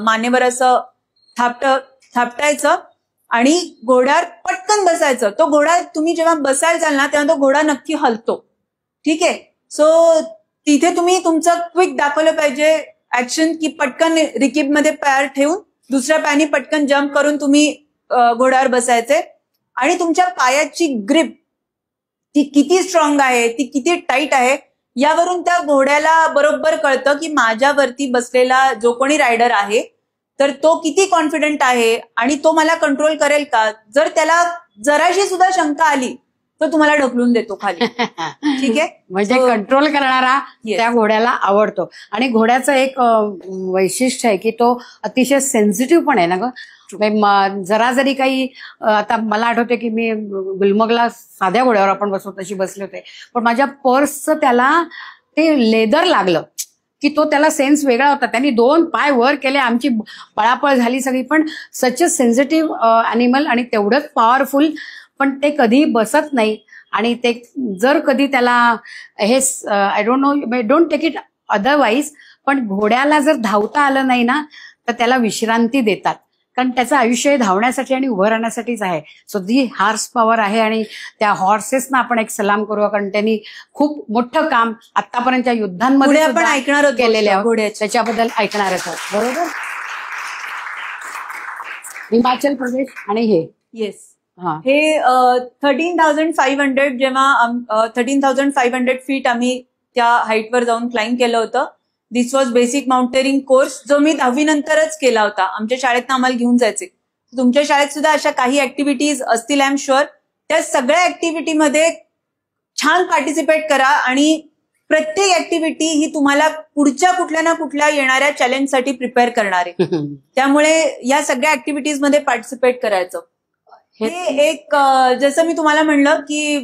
Speaker 3: मानेवर असं थापटायचं आणि घोड्यावर पटकन बसायचं. तो घोडा तुम्ही जेव्हा बसायला जाल ना तेव्हा तो घोडा नक्की हलतो. ठीक आहे, सो तिथे तुम्ही तुमचं क्विक दाखवलं पाहिजे ऍक्शन, की पटकन रिकीबमध्ये पाय ठेवून दुसऱ्या पायाने पटकन जम्प करून तुम्ही घोड्यावर बसायचे. आणि तुमच्या पायाची ग्रिप ती किती स्ट्रॉंग आहे, ती किती टाईट आहे, यावरून त्या घोड्याला बरोबर कळतं की माझ्यावरती बसलेला जो कोणी रायडर आहे तर तो किती कॉन्फिडंट आहे आणि तो मला कंट्रोल करेल का. जर त्याला जराशी सुद्धा शंका आली तर तुम्हाला ढकलून देतो खाली. ठीक आहे,
Speaker 2: म्हणजे कंट्रोल करणारा त्या घोड्याला आवडतो. आणि घोड्याचं एक वैशिष्ट्य आहे की तो अतिशय सेन्सिटिव्ह पण आहे ना ग. जरा जरी काही, आता मला आठवते की मी गुलमर्गला साध्या घोड्यावर आपण बसतो तशी बसले होते, पण माझ्या पर्सचं त्याला ते लेदर लागलं की तो त्याला सेन्स वेगळा होता. त्यांनी 2 पाय वर केले, आमची पळापळ झाली सगळी. पण सच अ सेन्सिटिव्ह अॅनिमल आणि तेवढंच पॉवरफुल, पण ते कधी बसत नाही. आणि ते जर कधी त्याला हे I don't take it otherwise, पण घोड्याला जर धावता आलं नाही ना तर त्याला विश्रांती देतात, कारण त्याचं आयुष्य धावण्यासाठी आणि उभं राहण्यासाठीच आहे. सो दी हॉर्स पॉवर आहे. आणि त्या हॉर्सेसना आपण एक सलाम करूया, कारण त्यांनी खूप मोठं काम आतापर्यंतच्या युद्धांमध्ये
Speaker 3: आपण ऐकणार
Speaker 2: केलेले आहे, त्याच्याबद्दल ऐकणारच आहोत. बरोबर. हिमाचल प्रदेश आणि हे
Speaker 3: येस, हे 13,500 जेव्हा 13,500 फीट आम्ही त्या हाईटवर जाऊन क्लाइंब केलं होतं. दिस वॉज बेसिक माउंटेनिंग कोर्स, जो मी 10वी नंतरच केला होता. आमच्या शाळेतनं आम्हाला घेऊन जायचे. तुमच्या शाळेत सुद्धा अशा काही ऍक्टिव्हिटीज असतील, आय एम शुअर. त्या सगळ्या ऍक्टिव्हिटीमध्ये छान पार्टिसिपेट करा आणि प्रत्येक ऍक्टिव्हिटी ही तुम्हाला पुढच्या कुठल्या ना कुठल्या येणाऱ्या चॅलेंजसाठी प्रिपेअर करणार आहे. त्यामुळे या सगळ्या ऍक्टिव्हिटीजमध्ये पार्टिसिपेट करायचं. हे एक जसं मी तुम्हाला म्हणलं की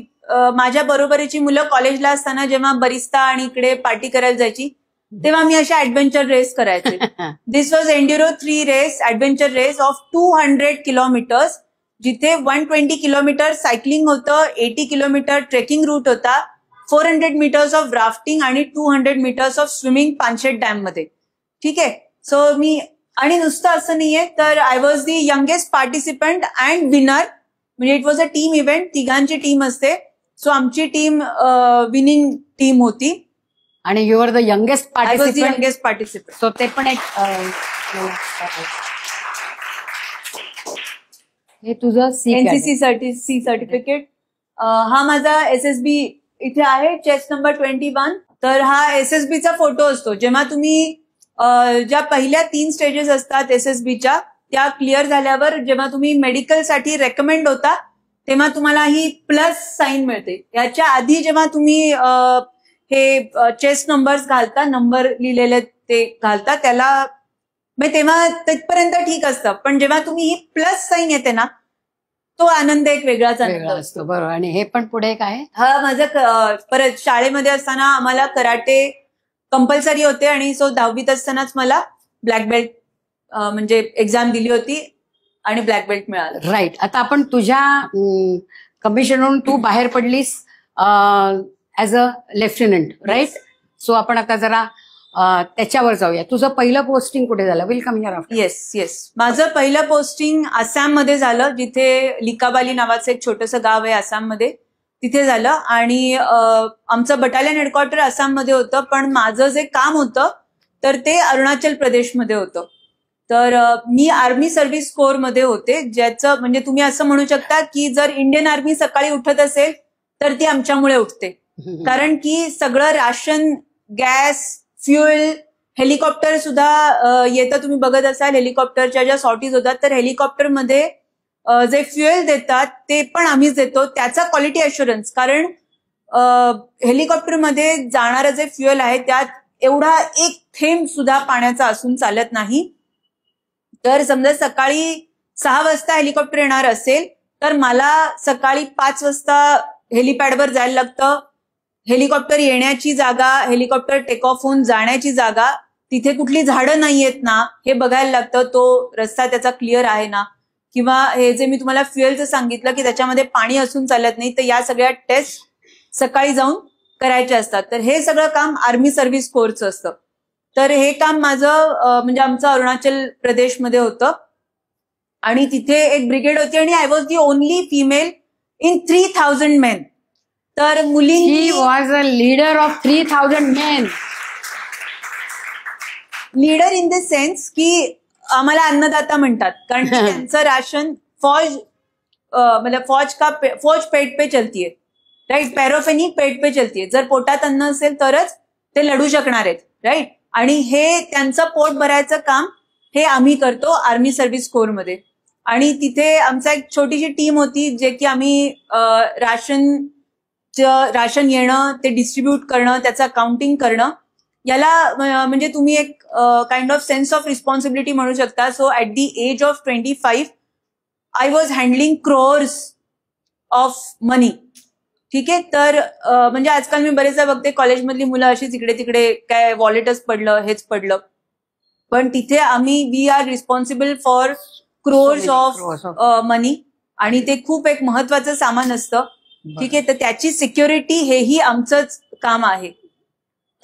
Speaker 3: माझ्या बरोबरीची मुलं कॉलेजला असताना जेव्हा बरिस्ता आणि इकडे पार्टी करायला जायची तेव्हा मी अशा ऍडव्हेंचर रेस करायचे. This was enduro 3 race, adventure race of 200 kilometres, जिथे 120 किलोमीटर सायकलिंग होतं, 80 किलोमीटर ट्रेकिंग रूट होता, 400 मीटर्स ऑफ राफ्टिंग आणि 200 metres of swimming Panshet dam मध्ये. ठीक आहे, सो मी, आणि नुसतं असं नाहीये, तर I was the youngest participant and winner. म्हणजे it was a team event, तिघांची टीम असते. सो आमची टीम विनिंग टीम होती.
Speaker 2: आणि you are the youngest
Speaker 3: participant.
Speaker 2: So ते पण एक हे तुझं
Speaker 3: एनसीसी सी सर्टिफिकेट. हा माझा SSB इथे आहे, चेस्ट नंबर 21. तर हा SSBचा फोटो असतो. जेव्हा तुम्ही ज्या पहिल्या 3 स्टेजेस असतात SSBच्या, त्या क्लिअर झाल्यावर जेव्हा तुम्ही मेडिकलसाठी रेकमेंड होता तेव्हा तुम्हाला ही प्लस साईन मिळते. याच्या आधी जेव्हा तुम्ही हे चेस्ट नंबर्स घालता, नंबर लिहिलेले ते घालता, त्याला तेव्हा तिथपर्यंत ठीक असतं. पण जेव्हा तुम्ही ही प्लस साईन येते ना, तो आनंद एक वेगळाच आनंद असतो.
Speaker 2: बरोबर. आणि हे पण पुढे काय,
Speaker 3: हा माझं परत शाळेमध्ये असताना आम्हाला कराटे कंपल्सरी होते आणि सो 10वीत असतानाच मला ब्लॅक बेल्ट म्हणजे एक्झाम दिली होती आणि ब्लॅक बेल्ट मिळालं.
Speaker 2: राईट. आता आपण तुझ्या कमिशनवरून तू बाहेर पडलीस as a lieutenant, right? So आपण आता जरा त्याच्यावर जाऊया. तुझं पहिलं पोस्टिंग कुठे झालं? Will come here after.
Speaker 3: Yes. माझं पहिलं पोस्टिंग आसाममध्ये झालं, जिथे लिकाबाली नावाचं एक छोटंसं गाव आहे आसाममध्ये, तिथे झालं. आणि आमचं बटालियन हेडक्वार्टर आसाममध्ये होतं, पण माझं जे काम होतं तर ते अरुणाचल प्रदेशमध्ये होतं. तर मी आर्मी सर्व्हिस कोर मध्ये होते, ज्याचं म्हणजे तुम्ही असं म्हणू शकता की जर इंडियन आर्मी सकाळी उठत असेल तर ती आमच्यामुळे उठते. कारण की सगळं राशन, गॅस, फ्युएल, हेलिकॉप्टर सुद्धा येतं. तुम्ही बघत असाल हेलिकॉप्टरच्या ज्या सॉर्टीज होतात, तर हेलिकॉप्टरमध्ये जे फ्युएल देतात ते पण आम्हीच देतो. त्याचा क्वालिटी अश्युरन्स, कारण हेलिकॉप्टरमध्ये जाणारं जे फ्युएल आहे त्यात एवढा एक थेंब सुद्धा पाण्याचा असून चालत नाही. तर समजा सकाळी 6 वाजता हेलिकॉप्टर येणार असेल तर मला सकाळी 5 वाजता हेलिपॅडवर जायला लागतं. हेलिकॉप्टर येण्याची जागा, हेलिकॉप्टर टेक ऑफ होऊन जाण्याची जागा, तिथे कुठली झाडं नाहीयेत ना हे बघायला लागतं. तो रस्ता त्याचा क्लिअर आहे ना, किंवा हे जे मी तुम्हाला फ्युएलचं सांगितलं की त्याच्यामध्ये पाणी असून चालत नाही, तर या सगळ्या टेस्ट सकाळी जाऊन करायचे असतात. तर हे सगळं काम आर्मी सर्व्हिस कोरचं असतं. तर हे काम माझं म्हणजे आमचं अरुणाचल प्रदेशमध्ये होतं. आणि तिथे एक ब्रिगेड होती आणि I was the only female in 3000 main. तर मुलींनी
Speaker 2: was a leader of 3000 main.
Speaker 3: Leader in the sense की आम्हाला अन्नदाता म्हणतात, कारण की त्यांचं राशन फौज पेट पे चलती है, राईट. पैरोफेनी पेट पे चलती है. जर पोटात अन्न असेल तरच ते लढू शकणार आहेत, राईट. आणि हे त्यांचं पोट भरायचं काम हे आम्ही करतो आर्मी सर्व्हिस कोरमध्ये. आणि तिथे आमचा एक छोटीशी टीम होती, जे की आम्ही राशन येणं, ते डिस्ट्रीब्यूट करणं, त्याचं काउंटिंग करणं, याला म्हणजे तुम्ही एक kind of sense of responsibility म्हणू शकता. So at the age of 25 I was handling crores of money. ठीक आहे. तर म्हणजे आजकाल मी बरेचदा बघते कॉलेजमधली मुलं अशीच इकडे तिकडे काय वॉलेटच पडलं, हेच पडलं, पण तिथे आम्ही we are responsible for crores of money. आणि ते खूप एक महत्वाचं सामान असतं. ठीक आहे. तर त्याची सिक्युरिटी हेही आमचंच काम आहे.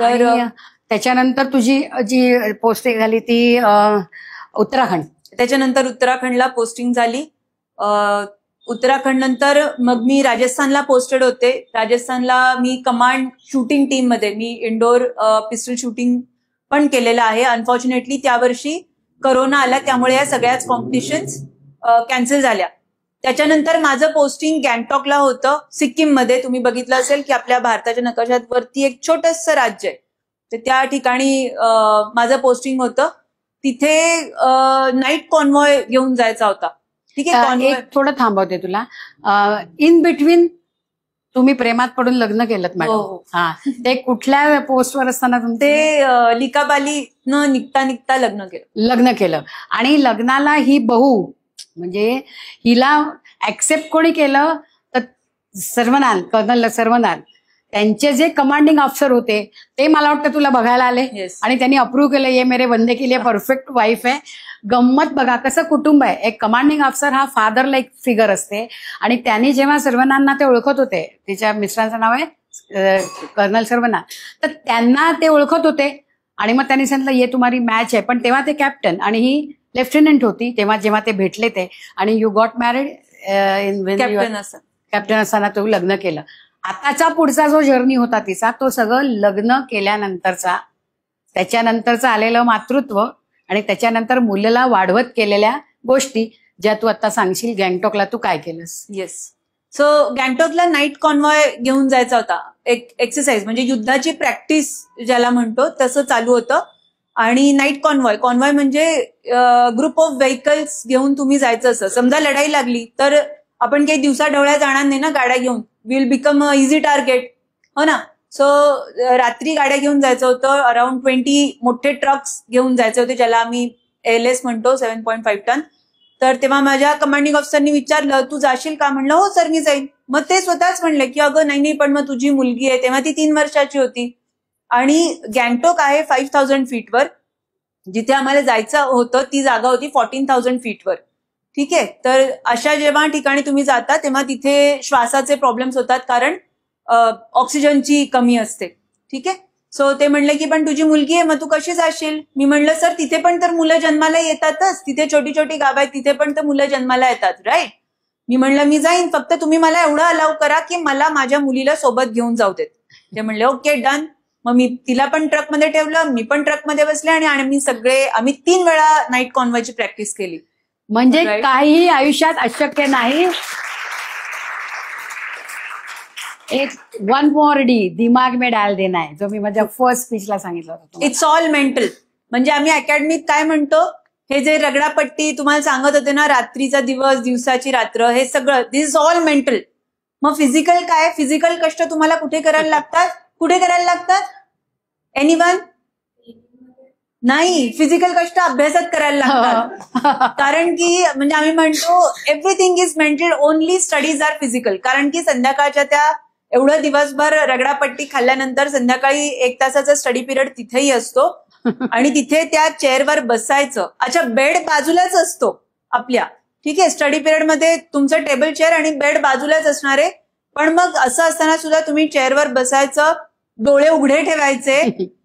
Speaker 3: तर
Speaker 2: त्याच्यानंतर तुझी जी पोस्टिंग झाली ती उत्तराखंड.
Speaker 3: त्याच्यानंतर उत्तराखंडला पोस्टिंग झाली. उत्तराखंड नंतर मग मी राजस्थानला पोस्टेड होते. राजस्थानला मी कमांड शूटिंग टीम मध्ये मी इंडोर पिस्टल शूटिंग पण केलेलं आहे. अनफॉर्च्युनेटली त्या वर्षी करोना आला, त्यामुळे या सगळ्याच कॉम्पिटिशन्स कॅन्सल झाल्या. त्याच्यानंतर माझं पोस्टिंग गँगटॉकला होतं, सिक्कीम मध्ये. तुम्ही बघितलं असेल की आपल्या भारताच्या नकाशात वरती एक छोटंसं राज्य आहे, तर त्या ठिकाणी माझं पोस्टिंग होतं. तिथे नाईट कॉन्व्हॉय घेऊन जायचा होता. ठीक आहे.
Speaker 2: एक थोडं थांबवते तुला. इन बिटवीन तुम्ही प्रेमात पडून लग्न केलं मॅडम. हा, ते कुठल्या पोस्टवर असताना
Speaker 3: ते लिकाबाली न निघता लग्न केलं.
Speaker 2: आणि लग्नाला ही बहू म्हणजे हिला ऍक्सेप्ट कोणी केलं तर सर्वनाल, कर्नल सर्वनाल, त्यांचे जे कमांडिंग ऑफिसर होते ते मला वाटतं तुला बघायला आले. आणि त्यांनी अप्रूव्ह केलं, ये मेरे बंदे के लिए परफेक्ट वाईफ आहे. गंमत बघा कसं कुटुंब आहे. एक कमांडिंग ऑफिसर हा फादर लाईक फिगर असते. आणि त्यांनी जेव्हा सर्वनांना ते ओळखत होते, तिच्या मिस्टरांचं नाव आहे कर्नल सर्वनाल, तर त्यांना ते ओळखत होते. आणि मग त्यांनी सांगितलं ये तुम्हारी मॅच आहे. पण तेव्हा ते कॅप्टन आणि ही लेफ्टनंट होती. तेव्हा जेव्हा ते भेटले ते, आणि यू गॉट मॅरिड कॅप्टन असताना तू लग्न केलं. आताचा पुढचा जो जर्नी होता तिचा, तो सगळं लग्न केल्यानंतरचा, त्याच्यानंतरचं आलेलं मातृत्व आणि त्याच्यानंतर मुलाला वाढवत केलेल्या गोष्टी, ज्या तू आता सांगशील. गँगटॉकला तू काय केलंस?
Speaker 3: येस. सो गँगटॉकला नाईट कॉन्व्हॉय घेऊन जायचा होता. एक एक्सरसाइज म्हणजे युद्धाची प्रॅक्टिस ज्याला म्हणतो तसं चालू होतं. आणि नाईट कॉन्व्हॉय म्हणजे ग्रुप ऑफ व्हेकल्स घेऊन तुम्ही जायचं असं. समजा लढाई लागली तर आपण काही दिवसा ढवळ्या जाणार नाही ना गाड्या घेऊन. Will become a easy target, हो ना. सो रात्री गाड्या घेऊन जायचं होतं. अराउंड 20 मोठे ट्रक्स घेऊन जायचे होते, ज्याला आम्ही ALS म्हणतो, 7.5 टन. तर तेव्हा माझ्या कमांडिंग ऑफिसरनी विचारलं तू जाशील का? म्हणलं हो सर मी जाईन. मग ते स्वतःच म्हणले की अगं नाही पण मग तुझी मुलगी आहे. तेव्हा ती 3 वर्षाची होती. आणि गँगटॉक आहे 5000 फीटवर. जिथे आम्हाला जायचं होतं ती जागा होती 14,000 फीटवर. ठीक आहे. तर अशा जेव्हा ठिकाणी तुम्ही जाता तेव्हा तिथे श्वासाचे प्रॉब्लेम्स होतात, कारण ऑक्सिजनची कमी असते. ठीक आहे. सो ते म्हणले की पण तुझी मुलगी आहे, मग तू कशी जाशील? मी म्हणलं सर तिथे पण तर मुलं जन्माला येतातच, तिथे छोटी छोटी गावं आहेत, तिथे पण तर मुलं जन्माला येतात, राईट. मी म्हणलं मी जाईन, फक्त तुम्ही मला एवढं अलाव करा की मला माझ्या मुलीला सोबत घेऊन जाऊ देत. ते म्हणले ओके डन. मग मी तिला पण ट्रकमध्ये ठेवलं, मी पण ट्रकमध्ये बसले आणि आम्ही 3 वेळा नाईट कॉन्वॉयची प्रॅक्टिस केली.
Speaker 2: म्हणजे काहीही आयुष्यात अशक्य नाही. एक 1 more D दिमाग में डाल देना है, जो मी माझ्या फर्स्ट स्पीचला सांगितलं होतं.
Speaker 3: It's all mental. म्हणजे आम्ही अकॅडमीत काय म्हणतो, हे जे रगडापट्टी तुम्हाला सांगत होते ना, रात्रीचा दिवस दिवसाची रात्र, हे सगळं दिस इज ऑल मेंटल. मग फिजिकल काय, फिजिकल कष्ट तुम्हाला कुठे करायला लागतात? एनीवन? नाही, फिजिकल कष्ट अभ्यासात करायला लागतात. कारण की म्हणजे आम्ही म्हणतो everything is mental, only studies are physical. कारण की संध्याकाळच्या त्या एवढं दिवसभर रगडापट्टी खाल्ल्यानंतर संध्याकाळी 1 तासाचा स्टडी पिरियड तिथेही असतो आणि तिथे त्या चेअरवर बसायचं. अच्छा, बेड बाजूलाच असतो आपल्या, ठीक आहे. स्टडी पिरियड मध्ये तुमचं टेबल चेअर आणि बेड बाजूलाच असणार आहे, पण मग असं असताना सुद्धा तुम्ही चेअरवर बसायचं, डोळे उघडे ठेवायचे.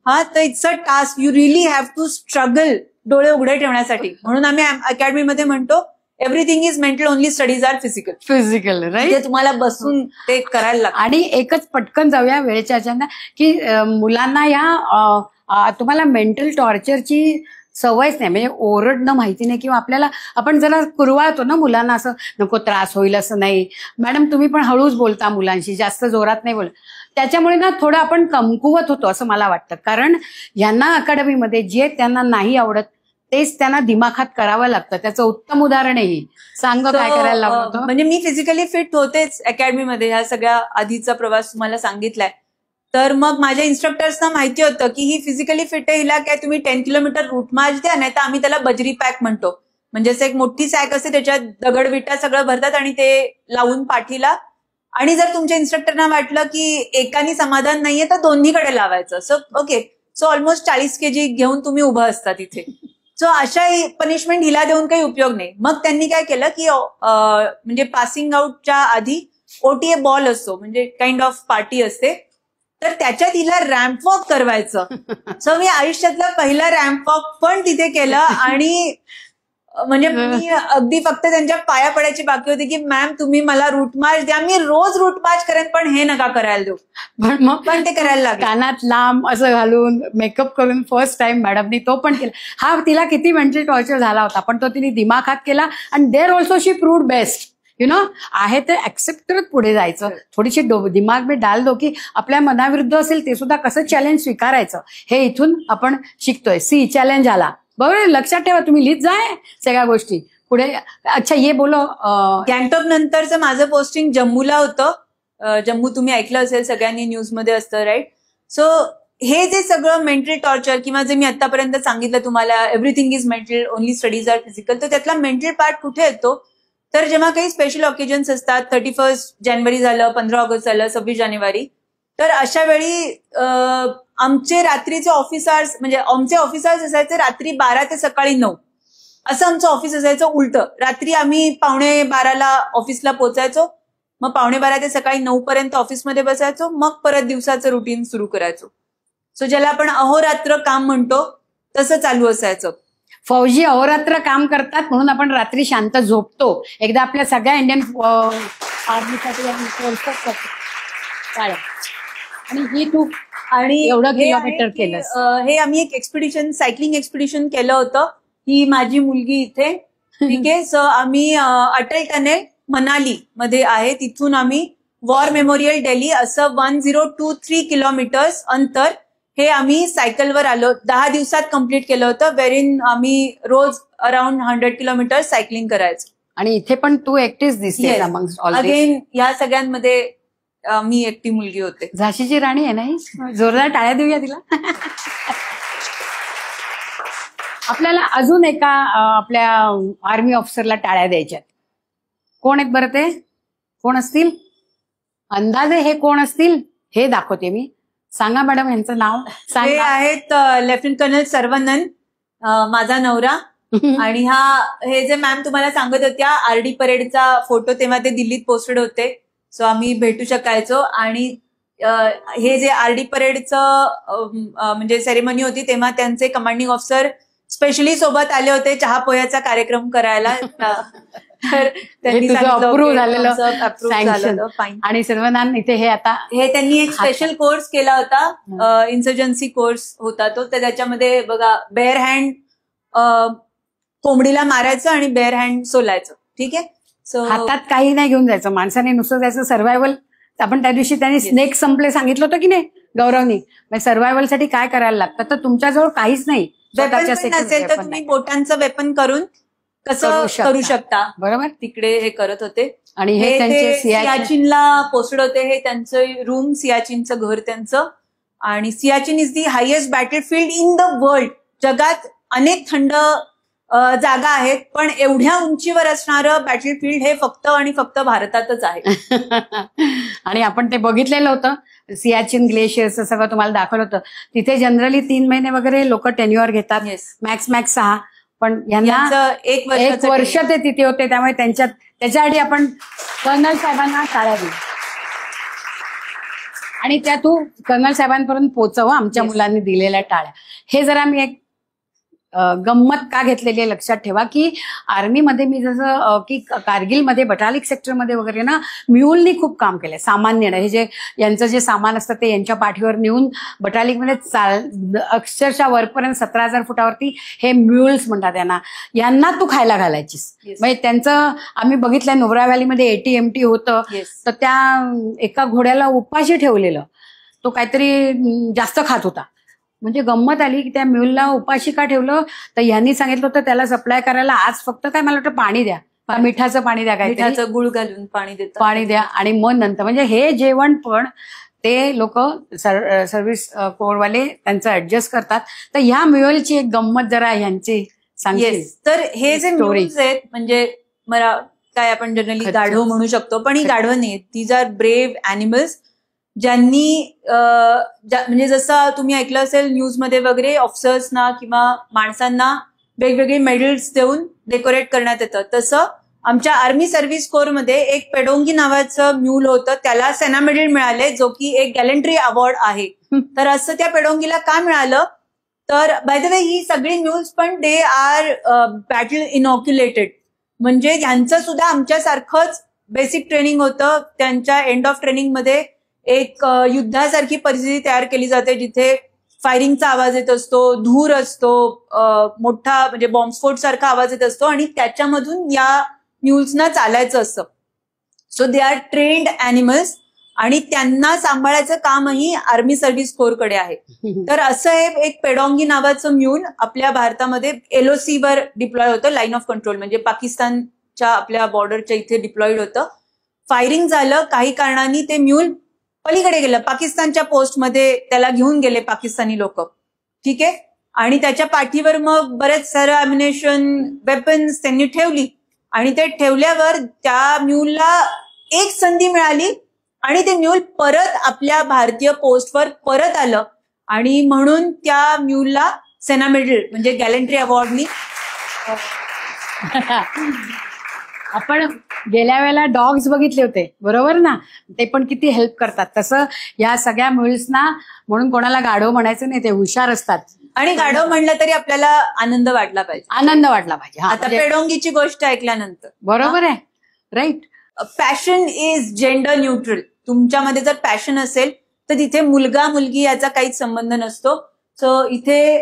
Speaker 3: हा, तर it's a task. You really have to struggle डोळे उघडे ठेवण्यासाठी. म्हणून आम्ही अकॅडमीमध्ये म्हणतो everything is mental, only studies are physical. Right. ते तुम्हाला बसून ते करायला लागतं.
Speaker 2: आणि एकच पटकन जाऊया वेळेच्या अचानक की मुलांना या तुम्हाला मेंटल टॉर्चरची सवयच नाही, म्हणजे ओरडणं माहिती नाही, किंवा आपल्याला आपण जरा कुरवाळतो ना मुलांना, असं नको त्रास होईल असं नाही. मॅडम तुम्ही पण हळूच बोलता मुलांशी, जास्त जोरात नाही बोल. त्याच्यामुळे ना थोडं आपण कमकुवत होतो असं मला वाटतं. कारण यांना अकॅडमीमध्ये जे त्यांना नाही आवडत तेच त्यांना दिमाखात करावं लागतं. त्याचं उत्तम उदाहरण आहे. सांग काय करायला लागतं.
Speaker 3: म्हणजे मी फिजिकली फिट होतेच अकॅडमीमध्ये, ह्या सगळ्या आधीचा प्रवास तुम्हाला सांगितलाय. तर मग माझ्या इन्स्ट्रक्टर्सना माहिती होतं की ही फिजिकली फिट आहे, हिला काय तुम्ही 10 किलोमीटर रूट मार्च द्या, नाही तर आम्ही त्याला बजरी पॅक म्हणतो. म्हणजे असं एक मोठी सॅक असते, त्याच्यात दगड विटा सगळं भरतात आणि ते लावून पाठीला. आणि जर तुमच्या इन्स्ट्रक्टरना वाटलं की एकानी समाधान नाहीये तर दोन्हीकडे लावायचं. So okay, so almost 40 kg घेऊन तुम्ही उभं असता तिथे. सो अशा पनिशमेंट हिला देऊन काही उपयोग नाही. मग त्यांनी काय केलं की म्हणजे पासिंग आउटच्या आधी OTA बॉल असतो, म्हणजे काइंड ऑफ पार्टी असते, तर त्याच्यात हिला रॅम्प वॉक करवायचं. सो मी आयुष्यातला पहिला रॅम्प वॉक पण तिथे केलं आणि म्हणजे मी अगदी फक्त त्यांच्या पाया पडायची बाकी होती की मॅम तुम्ही मला रूट मार्च द्या, मी रोज रूट मार्च करेन, पण हे नका करायला देऊ. पण ते करायला लागलं.
Speaker 2: कानात लांब असं घालून मेकअप करून फर्स्ट टाइम मॅडमनी तो पण केला. हा तिला किती मेंटल टॉर्चर झाला होता, पण तो तिने दिमाखात केला. आणि there also she proved best. आहे ते ऍक्सेप्ट करत पुढे जायचं. थोडीशी दिमाग में डाल दो की आपल्या मनाविरुद्ध असेल ते सुद्धा कसं चॅलेंज स्वीकारायचं, हे इथून आपण शिकतोय. चॅलेंज आला, बरोबर, लक्षात ठेवा, तुम्ही लिहित जाय सगळ्या गोष्टी पुढे. अच्छा, ये बोलो.
Speaker 3: गँगटॉक नंतरचं माझं पोस्टिंग जम्मूला होतं. जम्मू तुम्ही ऐकलं असेल, सगळ्यांनी न्यूजमध्ये असतं, राईट. सो हे जे सगळं मेंटल टॉर्चर किंवा जे मी आतापर्यंत सांगितलं तुम्हाला, everything is mental, only studies are physical, तर त्यातला मेंटल पार्ट कुठे येतो, तर जेव्हा काही स्पेशल ऑकेजन्स असतात, 31 जानेवारी झालं, 15 ऑगस्ट झालं, 26 जानेवारी, तर अशा वेळी आमचे रात्रीचे ऑफिसर्स, म्हणजे आमचे ऑफिसर्स असायचे रात्री 12 ते सकाळी 9, असं आमचं ऑफिस असायचं उलटं. रात्री आम्ही 11:15 ऑफिसला पोहोचायचो, मग 11:15 ते सकाळी 9 पर्यंत ऑफिसमध्ये बसायचो, मग परत दिवसाचं रुटीन सुरू करायचो. सो ज्याला आपण अहोरात्र काम म्हणतो तसं चालू असायचं.
Speaker 2: फौजी अहोरात्र काम करतात म्हणून आपण रात्री शांत झोपतो. एकदा आपल्या सगळ्या इंडियन आर्मीसाठी आणि ही तू
Speaker 3: आणि
Speaker 2: एवढं किलोमीटर केलं.
Speaker 3: हे आम्ही एक एक्सपिडिशन, सायकलिंग एक्सपिडिशन केलं होतं. ही माझी मुलगी इथे, ठीक आहे. सो आम्ही अटल टनेल मनाली मध्ये आहे, तिथून आम्ही वॉर मेमोरियल दिल्ली असं 1023 किलोमीटर्स अंतर हे आम्ही सायकलवर आलो. 10 दिवसात कम्प्लीट केलं होतं, वेरिन आम्ही रोज अराउंड 100 किलोमीटर सायकलिंग करायचो.
Speaker 2: आणि इथे पण तू एकटीच दिसते
Speaker 3: अगेन, या सगळ्यांमध्ये मी एकटी मुलगी होते.
Speaker 2: झाशीची राणी आहे नाही, जोरदार टाळ्या देऊया तिला. आपल्याला अजून एका आपल्या आर्मी ऑफिसरला टाळ्या द्यायच्यात. कोण आहेत बरं ते? कोण असतील? अंदाजे हे कोण असतील हे दाखवते मी. सांगा मॅडम यांचं नाव.
Speaker 3: हे आहेत लेफ्टनंट कर्नल सर्वनन, माझा नवरा. आणि हे जे मॅम तुम्हाला सांगत होत्या RD परेडचा फोटो, तेव्हा ते दिल्लीत पोस्टेड होते, सो आम्ही भेटू शकायचो. आणि हे जे RD परेडचं म्हणजे सेरेमनी होती तेव्हा त्यांचे कमांडिंग ऑफिसर स्पेशली सोबत आले होते चहा पोह्याचा कार्यक्रम करायला. तर त्यांनी
Speaker 2: अप्रूव्ह झालेलं
Speaker 3: झालेलं फाईन.
Speaker 2: आणि सर्वनाम इथे हे आता
Speaker 3: हे त्यांनी एक स्पेशल कोर्स केला होता, इन्सर्जन्सी कोर्स होता तो. तर त्याच्यामध्ये बघा बेअर हँड कोंबडीला मारायचं आणि बेअर हँड सोलायचं. ठीक आहे. सो
Speaker 2: हातात काही नाही घेऊन जायचं, माणसाने नुसतं जायचं सर्व्हायव्हल. आपण त्या दिवशी त्यांनी स्नेक संपले सांगितलं होतं की नाही गौरवनी, सर्व्हायव्हलसाठी काय करायला लागतं. तर तुमच्याजवळ काहीच नाही,
Speaker 3: वेपन नसेल तर तुम्ही बोटांचं वेपन करून कसं करू शकता.
Speaker 2: बरोबर,
Speaker 3: तिकडे हे करत होते.
Speaker 2: आणि हे त्यांचे
Speaker 3: सियाचीनला पोस्टेड होते. हे त्यांचं रूम, सियाचीनचं घर त्यांचं. आणि Siachen is the highest battlefield in the world. जगात अनेक थंड जागा आहेत, पण एवढ्या उंचीवर असणारं बॅटलफील्ड हे फक्त आणि फक्त भारतातच आहे.
Speaker 2: आणि आपण ते बघितलेलं होतं, सियाचीन ग्लेशियर्स सगळं तुम्हाला दाखवलं होतं. तिथे जनरली 3 महिने वगैरे लोक टेन्युअर घेतात, मॅक्स 6. पण यांना 1 वर्ष ते तिथे होते. त्यामुळे त्याच्यासाठी आपण कर्नल साहेबांना टाळ्या दिल्या. आणि त्या तू कर्नल साहेबांपर्यंत पोहोचव, आमच्या मुलांनी दिलेल्या टाळ्या. हे जरा मी एक गंमत का घेतलेली आहे लक्षात ठेवा, की आर्मीमध्ये मी जसं की कारगिलमध्ये बटालिक सेक्टरमध्ये वगैरे ना म्यूलनी खूप काम केलंय. सामान्य हे जे यांचं जे सामान असतं ते यांच्या पाठीवर नेऊन बटालिकमध्ये अक्षरशः वरपर्यंत 17,000 फुटावरती हे म्यूल्स म्हणतात यांना तू खायला घालायचीस. म्हणजे त्यांचं आम्ही बघितलंय नुब्रा व्हॅलीमध्ये AT-MT होतं. तर त्या एका घोड्याला उपाशी ठेवलेलं, तो काहीतरी जास्त खात होता. म्हणजे गंमत आली की त्या म्यूलला उपाशी का ठेवलं, तर यांनी सांगितलं होतं त्याला सप्लाय करायला आज फक्त काय मला वाटतं पाणी द्या, मिठाचं पाणी द्या, काय
Speaker 3: मिठाचं गुळ घालून पाणी
Speaker 2: द्या. आणि मग नंतर म्हणजे हे जेवण पण ते लोक सर्व्हिस कोरवाले त्यांचं ऍडजस्ट करतात. तर ह्या म्यूलची एक गंमत जरा ह्यांची सांगते.
Speaker 3: तर हे जे म्यूल्स आहेत, म्हणजे मला काय आपण जनरली गाढव म्हणू शकतो, पण ही गाढव नाही, दीज आर ब्रेव्ह अॅनिमल्स, ज्यांनी म्हणजे जसं तुम्ही ऐकलं असेल न्यूजमध्ये वगैरे ऑफिसर्सना किंवा माणसांना वेगवेगळे मेडल्स देऊन डेकोरेट करण्यात येतं. तसं आमच्या आर्मी सर्व्हिस कोरमध्ये एक पेडोंगी नावाचं म्यूल होतं, त्याला सेना मेडल मिळाले, जो की एक गॅलंट्री अवॉर्ड आहे. तर असं त्या पेडोंगीला का मिळालं, तर बाय द वे ही सगळी म्यूल्स पण दे आर बॅटल इनॉक्युलेटेड. म्हणजे यांचं सुद्धा आमच्यासारखंच बेसिक ट्रेनिंग होतं. त्यांच्या एंड ऑफ ट्रेनिंगमध्ये एक युद्धासारखी परिस्थिती तयार केली जाते, जिथे फायरिंगचा आवाज येत असतो, धूर असतो, मोठा म्हणजे बॉम्बस्फोट सारखा आवाज येत असतो, आणि त्याच्यामधून या म्यूल्सना चालायचं असतं. So they are trained animals, आणि त्यांना सांभाळायचं कामही आर्मी सर्व्हिस कोरकडे आहे. तर असं हे एक पेडोंगी नावाचं म्यूल आपल्या भारतामध्ये LOC वर डिप्लॉय होतं, लाईन ऑफ कंट्रोल, म्हणजे पाकिस्तानच्या आपल्या बॉर्डरच्या इथे डिप्लॉईड होतं. फायरिंग झालं, काही कारणांनी ते म्यूल पलीकडे गेलं, पाकिस्तानच्या पोस्टमध्ये त्याला घेऊन गेले पाकिस्तानी लोक. ठीक आहे. आणि त्याच्या पाठीवर मग बरेच सारं अम्युनेशन, वेपन्स त्यांनी ठेवली, आणि ते ठेवल्यावर त्या म्यूलला एक संधी मिळाली आणि ते म्यूल परत आपल्या भारतीय पोस्टवर परत आलं, आणि म्हणून त्या म्यूलला सेना मेडल म्हणजे गॅलंट्री अवॉर्डनी.
Speaker 2: आपण गेल्या वेळेला डॉग्स बघितले होते, बरोबर ना, ते पण किती हेल्प करतात. तसं या सगळ्या म्यूल्सना, म्हणून कोणाला गाढव म्हणायचं नाही, ते हुशार असतात.
Speaker 3: आणि गाढव म्हणलं तरी आपल्याला आनंद वाटला पाहिजे,
Speaker 2: आनंद वाटला पाहिजे.
Speaker 3: आता पेडोंगीची गोष्ट ऐकल्यानंतर
Speaker 2: बरोबर आहे, right.
Speaker 3: Passion is gender neutral. तुमच्यामध्ये जर पॅशन असेल तर तिथे मुलगा मुलगी याचा काहीच संबंध नसतो. सो इथे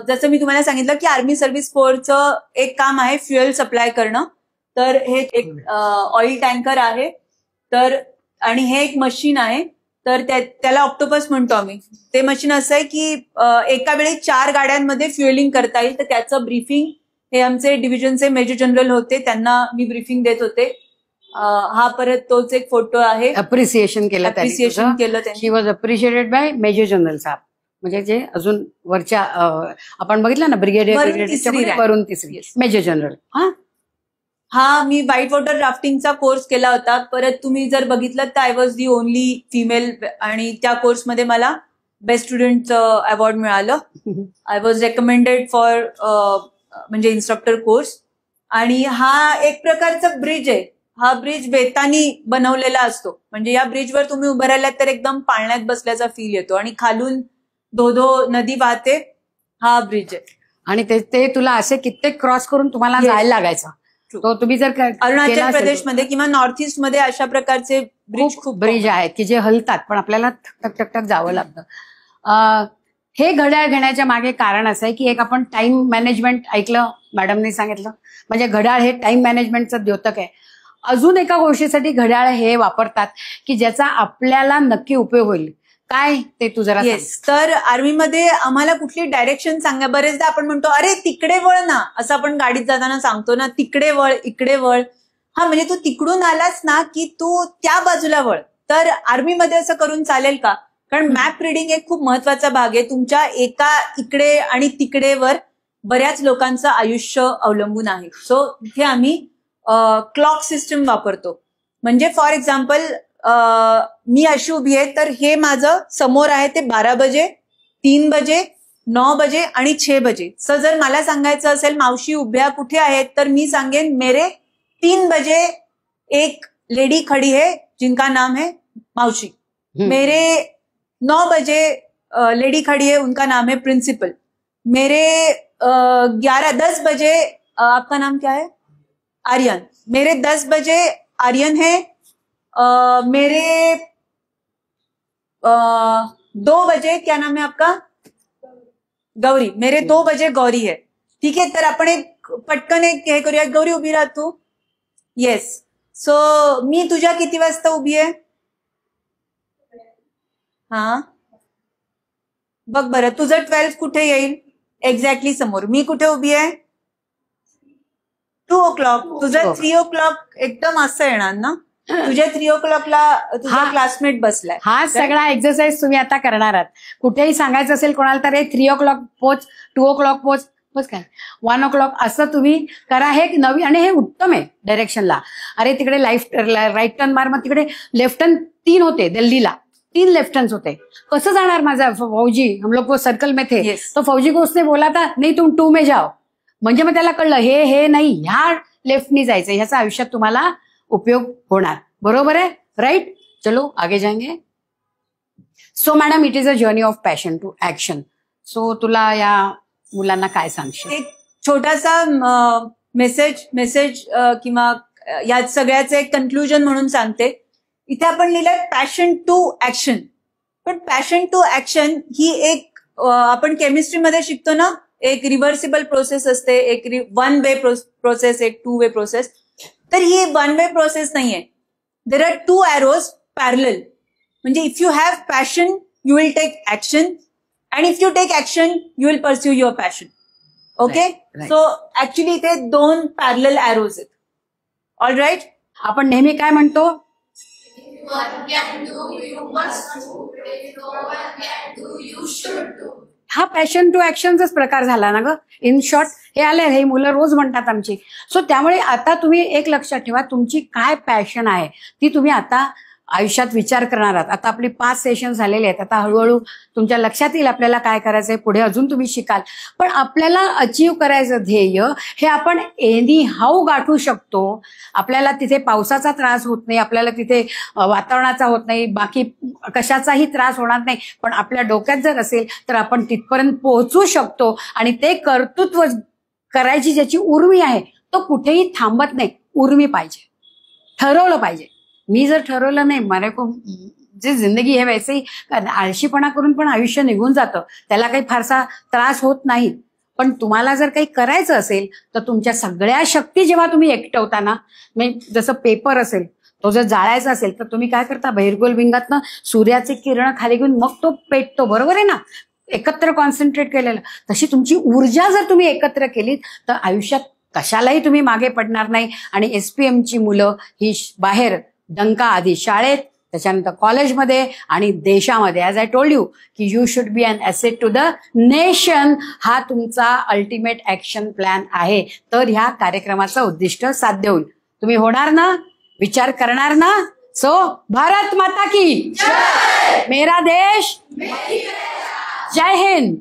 Speaker 3: जसं मी तुम्हाला सांगितलं की आर्मी सर्व्हिस कोरचं एक काम आहे फ्युएल सप्लाय करणं. तर हे एक ऑइल टँकर आहे, तर आणि हे एक मशीन आहे, तर त्याला ऑक्टोपस म्हणतो आम्ही. ते मशीन असं आहे की एका वेळी 4 गाड्यांमध्ये फ्युएलिंग करता येईल. तर त्याचं ब्रीफिंग हे आमचे डिव्हिजनचे मेजर जनरल होते, त्यांना मी ब्रीफिंग देत होते. हा परत तोच एक फोटो आहे.
Speaker 2: अप्रिसिएशन केलं
Speaker 3: त्यांनी.
Speaker 2: She was appreciated by major general साहेब, म्हणजे जे अजून वरच्या आपण बघितलं ना ब्रिगेडियर वरून तिसरी मेजर जनरल.
Speaker 3: हा मी व्हाईट वॉटर राफ्टिंगचा कोर्स केला होता. परत तुम्ही जर बघितलं तर I was the only female, आणि त्या कोर्समध्ये मला बेस्ट स्टुडंटचं अवॉर्ड मिळालं. आय वॉज रेकमेंडेड फॉर म्हणजे इन्स्ट्रक्टर कोर्स. आणि हा एक प्रकारचा ब्रिज आहे. हा ब्रिज बेतानी बनवलेला असतो, म्हणजे या ब्रिजवर तुम्ही उभं राहिलात तर एकदम पाळण्यात बसल्याचा फील येतो, आणि खालून धोधो नदी वाहते. हा ब्रिज आहे,
Speaker 2: आणि ते तुला असे कित्येक क्रॉस करून तुम्हाला जायला लागायचं. तो तुम्ही जर
Speaker 3: अरुणाचल प्रदेशमध्ये किंवा नॉर्थ ईस्ट मध्ये अशा प्रकारचे खूप
Speaker 2: ब्रिज आहेत की जे हलतात, पण आपल्याला ठक ठक ठक जावं लागतं. हे घड्याळ घेण्याच्या मागे कारण असं आहे की एक आपण टाइम मॅनेजमेंट ऐकलं, मॅडमने सांगितलं, म्हणजे घड्याळ हे टाइम मॅनेजमेंटचं द्योतक आहे. अजून एका गोष्टीसाठी घड्याळ हे वापरतात की ज्याचा आपल्याला नक्की उपयोग होईल. काय ते तू जरा
Speaker 3: येस. तर आर्मीमध्ये आम्हाला कुठली डायरेक्शन सांगा. बरेचदा आपण म्हणतो अरे तिकडे वळ ना, असं आपण गाडीत जाताना सांगतो ना, तिकडे वळ, इकडे वळ. हा, म्हणजे तू तिकडून आलास ना की तू त्या बाजूला वळ. तर आर्मीमध्ये असं करून चालेल का? कारण मॅप रिडिंग एक खूप महत्वाचा भाग आहे. तुमच्या एका इकडे आणि तिकडेवर बऱ्याच लोकांचं आयुष्य अवलंबून आहे. सो इथे आम्ही क्लॉक सिस्टम वापरतो. म्हणजे फॉर एक्झाम्पल मी अशी उभी आहे, तर हे माझं समोर आहे ते 12 बजे, 3 बजे, 9 बजे आणि 6 बजे. सो जर मला सांगायचं असेल मावशी उभ्या कुठे आहेत, तर मी सांगेन मेरे 3 बजे एक लेडी खड़ी है जिनका नाम है मावशी. मेरे 9 बजे लेडी खड़ी है, उनका नाम है प्रिंसिपल. मेरे 10 बजे आपका नाम क्या है? आर्यन. मेरे 10 बजे आर्यन है. मेरे 2 बजे क्या नाम है आपका? गौरी. मेरे 2 बजे गौरी है. ठीक आहे, तर आपण एक पटकन एक हे करूया. गौरी उभी राहा तू. येस. सो मी तुझ्या किती वाजता उभी आहे? हा, बघ बरं, तुझं 12 कुठे येईल? एक्झॅक्टली समोर. मी कुठे उभी आहे? 2 o'clock. तुझं 3 o'clock एकदम असं येणार ना? तुझ्या 3 o'clock तुझा क्लासमेट बसलाय.
Speaker 2: हा सगळा एक्सरसाइज तुम्ही आता करणार आहात. कुठेही सांगायचं असेल कोणाला तर 3 o'clock पोच, 2 o'clock पोच, बस काय 1 o'clock असं तुम्ही करा. हे नवीन आणि हे उत्तम आहे डायरेक्शनला. अरे तिकडे राईट टर्न मार, मग तिकडे लेफ्ट टर्न 3 होते दिल्लीला, 3 लेफ्ट टर्न्स होते. कसं जाणार माझा फौजी? हम लोग वो सर्कल में थे. तो फौजी को उसने बोला था नाही तुम 2 में जाओ. म्हणजे मग त्याला कळलं हे नाही, ह्या लेफ्टनी जायचं. ह्याचा आयुष्यात तुम्हाला उपयोग होणार. बरोबर आहे? राईट. चलो आगे जाएंगे. So madam, it is a journey of passion to action. So तुला या मुलांना काय सांगशील?
Speaker 3: एक छोटासा मेसेज किंवा या सगळ्याचं एक कन्क्लुजन म्हणून सांगते. इथे आपण लिहिलंय पॅशन टू ऍक्शन. पण पॅशन टू ऍक्शन ही एक आपण केमिस्ट्रीमध्ये शिकतो ना, एक रिव्हर्सिबल प्रोसेस असते, एक 1 वे प्रोसेस, एक 2 वे प्रोसेस. तर ही 1 वे प्रोसेस नाहीये. There are 2 arrows parallel. म्हणजे if you have passion you will take action, and if you take action you will pursue your passion. Okay. So actually इथे 2 parallel arrows आहेत. All right.
Speaker 2: आपण नेहमी काय म्हणतो? हा passion to ऍक्शनचाच प्रकार झाला ना ग. इन शॉर्ट हे आले, हे मुलं रोज म्हणतात आमची. सो त्यामुळे आता तुम्ही एक लक्षात ठेवा, तुमची काय पॅशन आहे ती तुम्ही आता आयुष्यात विचार करणार आहात. आता आपली 5 सेशन झालेले आहेत. आता हळूहळू तुमच्या लक्षात येईल आपल्याला काय करायचंय. पुढे अजून तुम्ही शिकाल. पण आपल्याला अचीव करायचं ध्येय हे आपण एनी हाऊ गाठू शकतो. आपल्याला तिथे पावसाचा त्रास होत नाही, आपल्याला तिथे वातावरणाचा होत नाही, बाकी कशाचाही त्रास होणार नाही. पण आपल्या डोक्यात जर असेल तर आपण तिथपर्यंत पोहोचू शकतो. आणि ते कर्तृत्व करायची ज्याची उर्मी आहे तो कुठेही थांबत नाही. उर्मी पाहिजे, ठरवलं पाहिजे. मी जर ठरवलं नाही, मला जे जिंदगी आहे वैसे आळशीपणा करून पण आयुष्य निघून जातं, त्याला काही फारसा त्रास होत नाही. पण तुम्हाला जर काही करायचं असेल तर तुमच्या सगळ्या शक्ती जेव्हा तुम्ही एकटवता ना, म्हणजे जसं पेपर असेल तो जर जाळायचा असेल तर तुम्ही काय करता? बहिर्गोल भिंगातनं सूर्याचे किरण खाली घेऊन मग तो पेटतो. बरोबर आहे ना? एकत्र कॉन्सन्ट्रेट केलेलं. तशी तुमची ऊर्जा जर तुम्ही एकत्र केलीत तर आयुष्यात कशालाही तुम्ही मागे पडणार नाही. आणि SPMची मुलं ही बाहेर डंका आधी शाळेत, त्याच्यानंतर कॉलेजमध्ये आणि देशामध्ये, ॲज आय टोल्ड यू की you should be an asset to the nation. हा तुमचा अल्टिमेट ॲक्शन प्लॅन आहे. तर ह्या कार्यक्रमाचं उद्दिष्ट साध्य होईल. तुम्ही होणार ना? विचार करणार ना? सो भारत माता की जय. मेरा देश. जय हिंद.